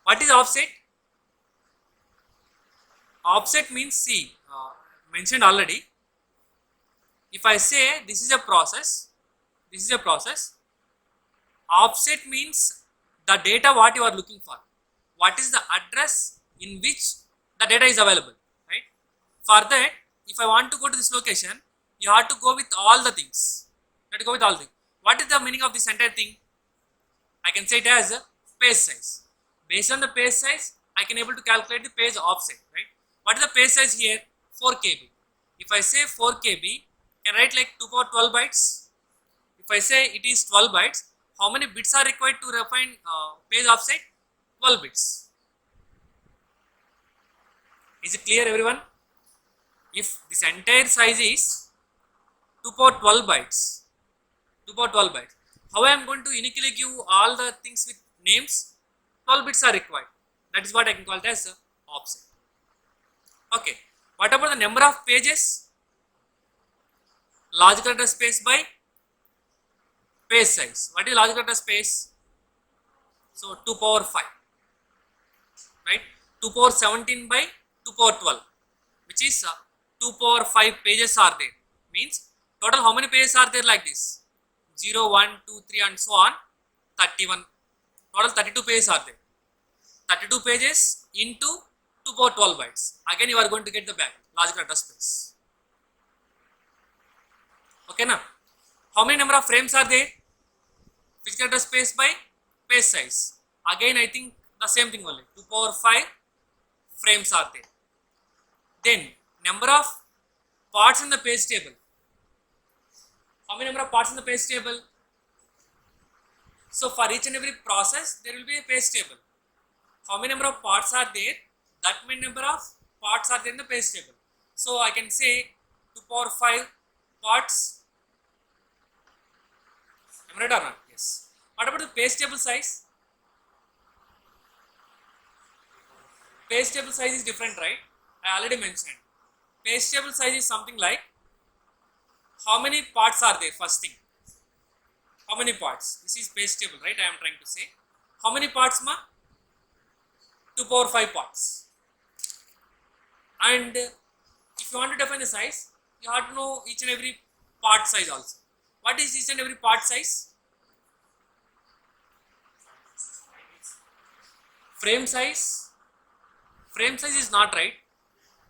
What is offset? Offset means, see, mentioned already. If I say this is a process, offset means the data what you are looking for. What is the address in which the data is available, right? For that, if I want to go to this location, you have to go with all the things. You have to go with all things. What is the meaning of this entire thing? I can say it as a page size. Based on the page size, I can able to calculate the page offset, right? What is the page size here? 4 KB. If I say 4 KB, can I write like 2 power 12 bytes? If I say it is 12 bytes, how many bits are required to refine page offset? 12 bits. Is it clear, everyone? If this entire size is 2 power 12 bytes, how I am going to uniquely give all the things with names? 12 bits are required. That is what I can call it as offset. Okay. What about the number of pages? Logical address space by page size. What is logical address space? So 2 power 5, right? 2 power 17 by 2 power 12, which is 2 power 5 pages are there. Means total how many pages are there like this? 0, 1, 2, 3 and so on, 31. Total 32 pages are there. 32 pages into 2 power 12 bytes. Again you are going to get the back logical address space. Okay now. How many number of frames are there? Physical address space by page size. Again I think the same thing only. 2 power 5 frames are there. Then number of parts in the page table. How many number of parts in the page table? So for each and every process there will be a page table. How many number of parts are there? That many number of parts are there in the page table. So I can say 2 power 5 parts. Am I right or not? Yes. What about the page table size? Page table size is different, right? I already mentioned. Page table size is something like how many parts are there? First thing. How many parts? This is page table, right? I am trying to say. How many parts, ma? 2 power 5 parts. And if you want to define the size, you have to know each and every part size also. What is each and every part size? Frame size. Frame size is not right,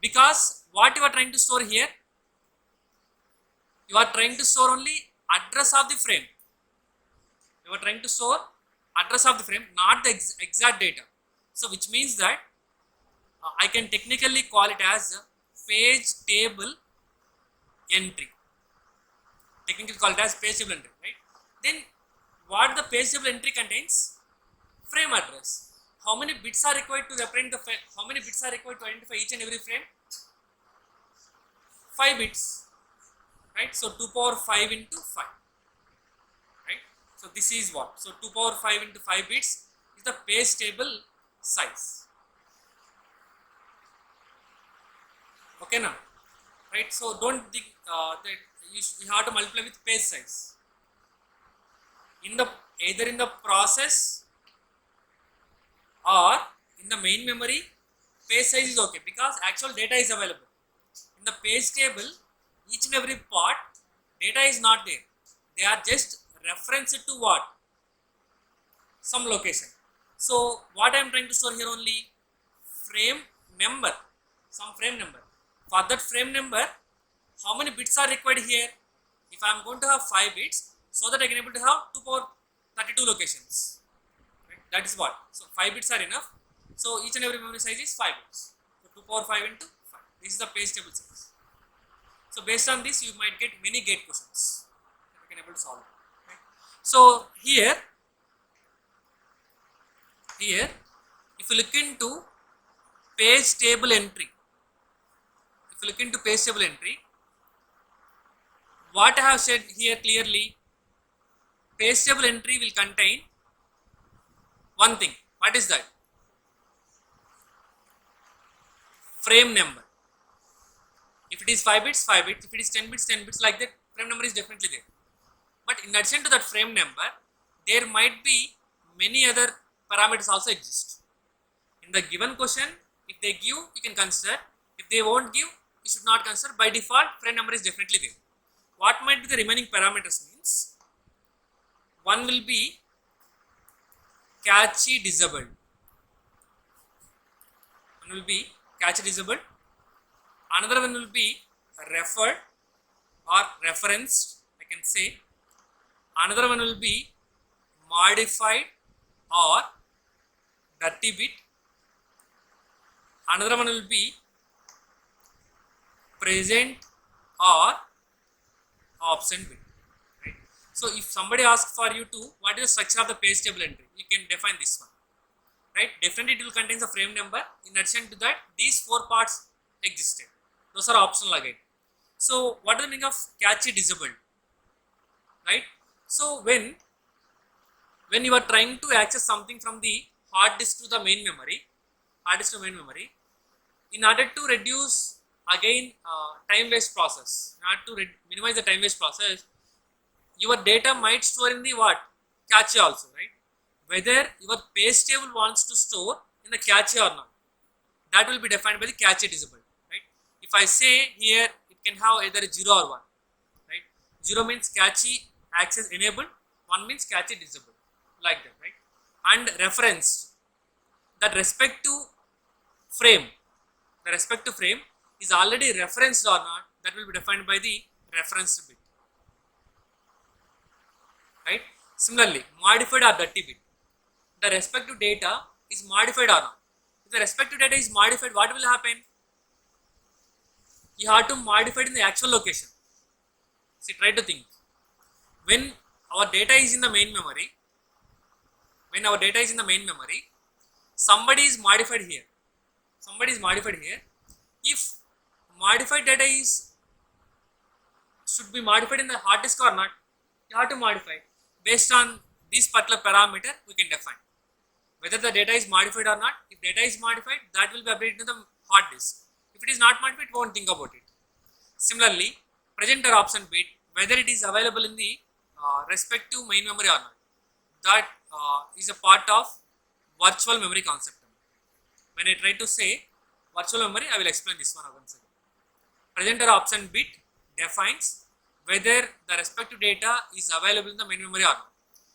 because what you are trying to store here, you are trying to store only address of the frame. You are trying to store address of the frame, not the exact data. So which means that I can technically call it as a page table entry. Technically call it as page table entry, right? Then what the page table entry contains? Frame address. How many bits are required to represent the frame? How many bits are required to identify each and every frame? 5 bits, right? So 2 power 5 into 5, right? So this is what? So 2 power 5 into 5 bits is the page table size. Okay now, right? So don't think that you have to multiply with page size. Either in the process or in the main memory, page size is okay because actual data is available. In the page table, each and every part data is not there. They are just referenced to what? Some location. So what I am trying to store here only? Frame number, some frame number. For that frame number, how many bits are required here? If I am going to have 5 bits, so that I can able to have 2 power 32 locations. Right? That is what. So 5 bits are enough. So each and every memory size is 5 bits. So 2 power 5 into 5. This is the page table size. So based on this, you might get many gate questions that you can able to solve. Right? So here, if you look into page table entry, what I have said here clearly, page table entry will contain one thing. What is that? Frame number. If it is 5 bits, 5 bits. If it is 10 bits, 10 bits. Like that, frame number is definitely there. But in addition to that frame number, there might be many other parameters also exist. In the given question, if they give, you can consider. If they won't give, you should not consider. By default, frame number is definitely there. What might be the remaining parameters means? One will be cache disabled. One will be cache disabled. Another one will be referred or referenced, I can say. Another one will be modified or dirty bit. Another one will be present or absent bit. Right? So if somebody asks for you to, what is the structure of the page table entry, you can define this one. Right? Definitely it will contain the frame number. In addition to that, these 4 parts existed. Those are optional again. So what is the meaning of cache disabled? Right? So when you are trying to access something from the hard disk to the main memory, in order to reduce again time waste process, in order to minimize the time waste process, your data might store in the what? Cache also, right? Whether your page table wants to store in the cache or not, that will be defined by the cache disabled, right? If I say here it can have either 0 or 1, right? 0 means cache access enabled, 1 means cache disabled, like that, right? And referenced, that respective frame, is already referenced or not, that will be defined by the referenced bit, right? Similarly, modified or dirty bit, the respective data is modified or not. If the respective data is modified, what will happen? You have to modify it in the actual location. See, try to think. When our data is in the main memory, somebody is modified here. If modified data should be modified in the hard disk or not, you have to modify. Based on this particular parameter, we can define whether the data is modified or not. If data is modified, that will be updated to the hard disk. If it is not modified, won't think about it. Similarly, present or absent bit, whether it is available in the respective main memory or not, that is a part of virtual memory concept. When I try to say virtual memory, I will explain this one once again. Present or absent bit defines whether the respective data is available in the main memory or not.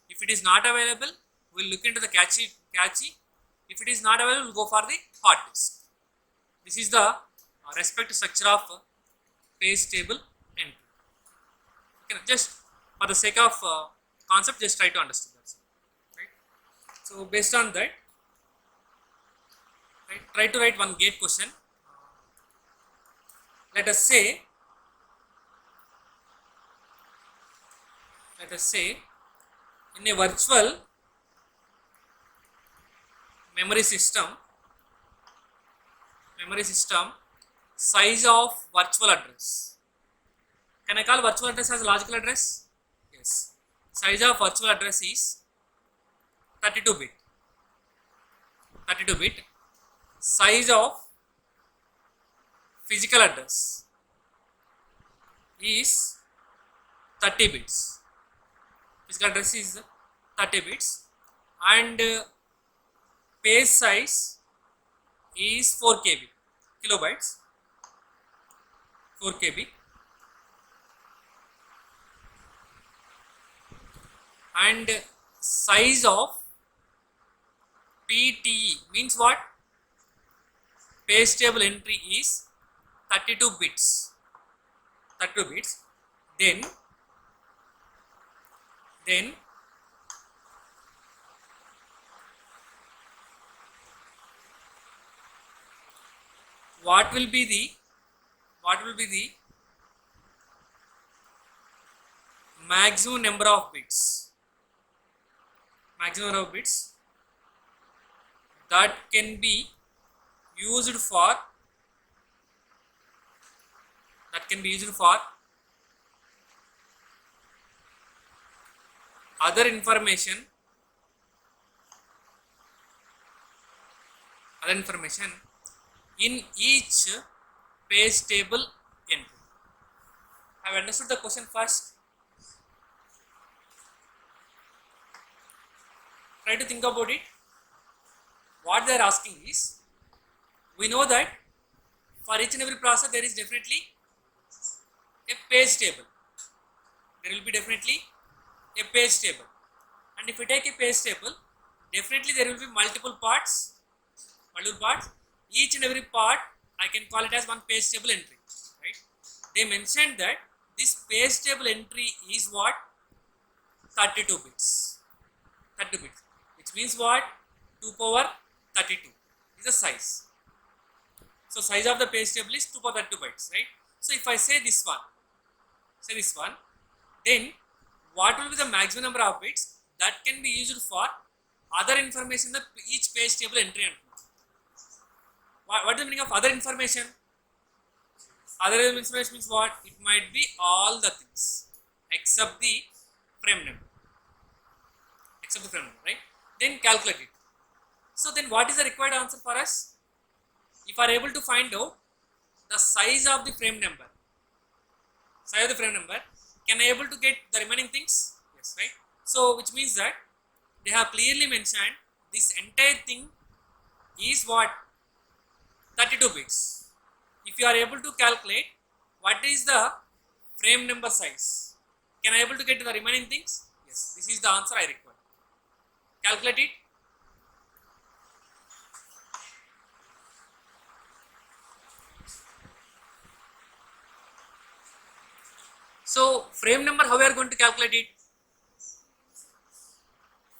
If it is not available, we will look into the cache. If it is not available, we will go for the hard disk. This is the respective structure of page table entry. Okay, just for the sake of concept, just try to understand that. Right? So based on that, right, try to write one gate question. Let us say in a virtual memory system, size of virtual address. Can I call virtual address as logical address? Yes. Size of virtual address is 32 bit. Size of physical address is 30 bits. Physical address is 30 bits and page size is 4 KB, kilobytes, 4 KB, and size of PTE means what? Page table entry is 32 bits. Then what will be the maximum number of bits that can be used for other information other information in each page table entry. Have you understood the question first? Try to think about it. What they are asking is, we know that for each and every process there is definitely a page table. There will be definitely a page table, and if we take a page table, definitely there will be multiple parts. Each and every part I can call it as one page table entry, right? They mentioned that this page table entry is what? 32 bits. 32 bits, which means what? 2 power 32 is the size. So size of the page table is 2 power 32 bytes, right? So if I say this one, then what will be the maximum number of bits that can be used for other information in the each page table entry? What is the meaning of other information? Other information means what? It might be all the things except the frame number. Except the frame number, right? Then calculate it. So then what is the required answer for us? If I are able to find out the size of the frame number, can I able to get the remaining things? Yes, right? So which means that they have clearly mentioned this entire thing is what? 32 bits. If you are able to calculate what is the frame number size, can I able to get to the remaining things? Yes, this is the answer I require. Calculate it. So frame number, how we are going to calculate it?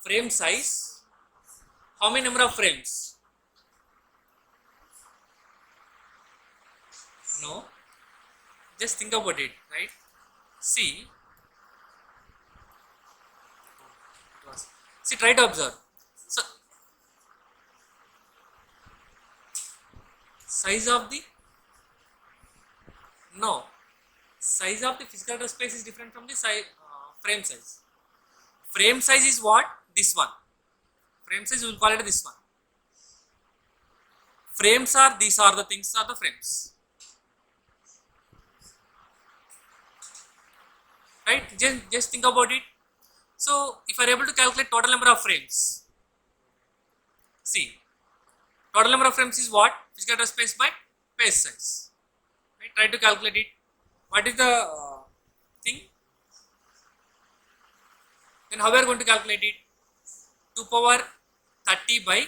Frame size, how many number of frames? No, just think about it, right? See, try to observe. So size of the physical address space is different from the frame size. Frame size is what? This one. Frame size, we will call it this one. Frames are, these are the things, are the frames. Right? Just think about it. So if I are able to calculate total number of frames, see, total number of frames is what? Physical address space by page size. Right? Try to calculate it. What is the thing? Then how we are going to calculate it? 2 power 30 by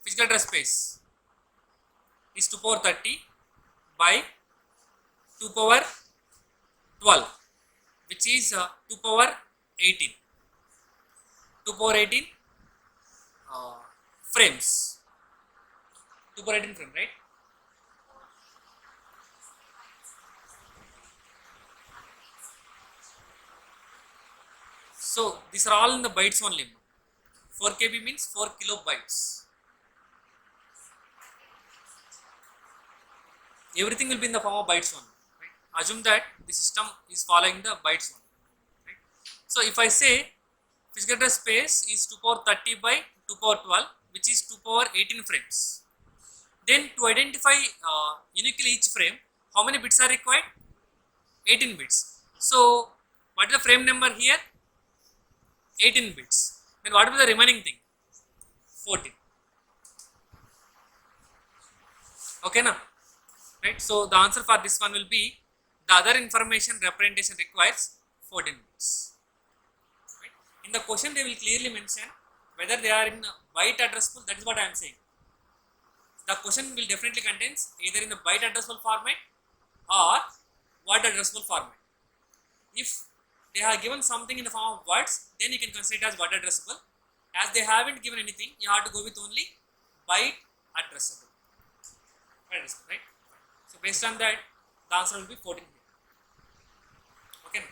physical address space is 2 power 30 by 2 power 12, which is 2 power 18. 2 power 18 frames. 2 power 18 frame, right? So these are all in the bytes only. 4 KB means 4 kilobytes. Everything will be in the form of bytes only. Right? Assume that the system is following the bytes only. Right? So if I say physical address space is 2 power 30 by 2 power 12, which is 2 power 18 frames. Then to identify uniquely each frame, how many bits are required? 18 bits. So what is the frame number here? 18 bits. Then what will be the remaining thing? 14. Okay, now, right? So the answer for this one will be the other information representation requires 14 bits. Right? In the question, they will clearly mention whether they are in byte addressable. That is what I am saying. The question will definitely contains either in the byte addressable format or word addressable format. If they have given something in the form of words, then you can consider it as word addressable. As they haven't given anything, you have to go with only byte addressable. Right? So based on that, the answer will be 14 here. Okay.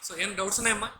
So, any doubts on Emma?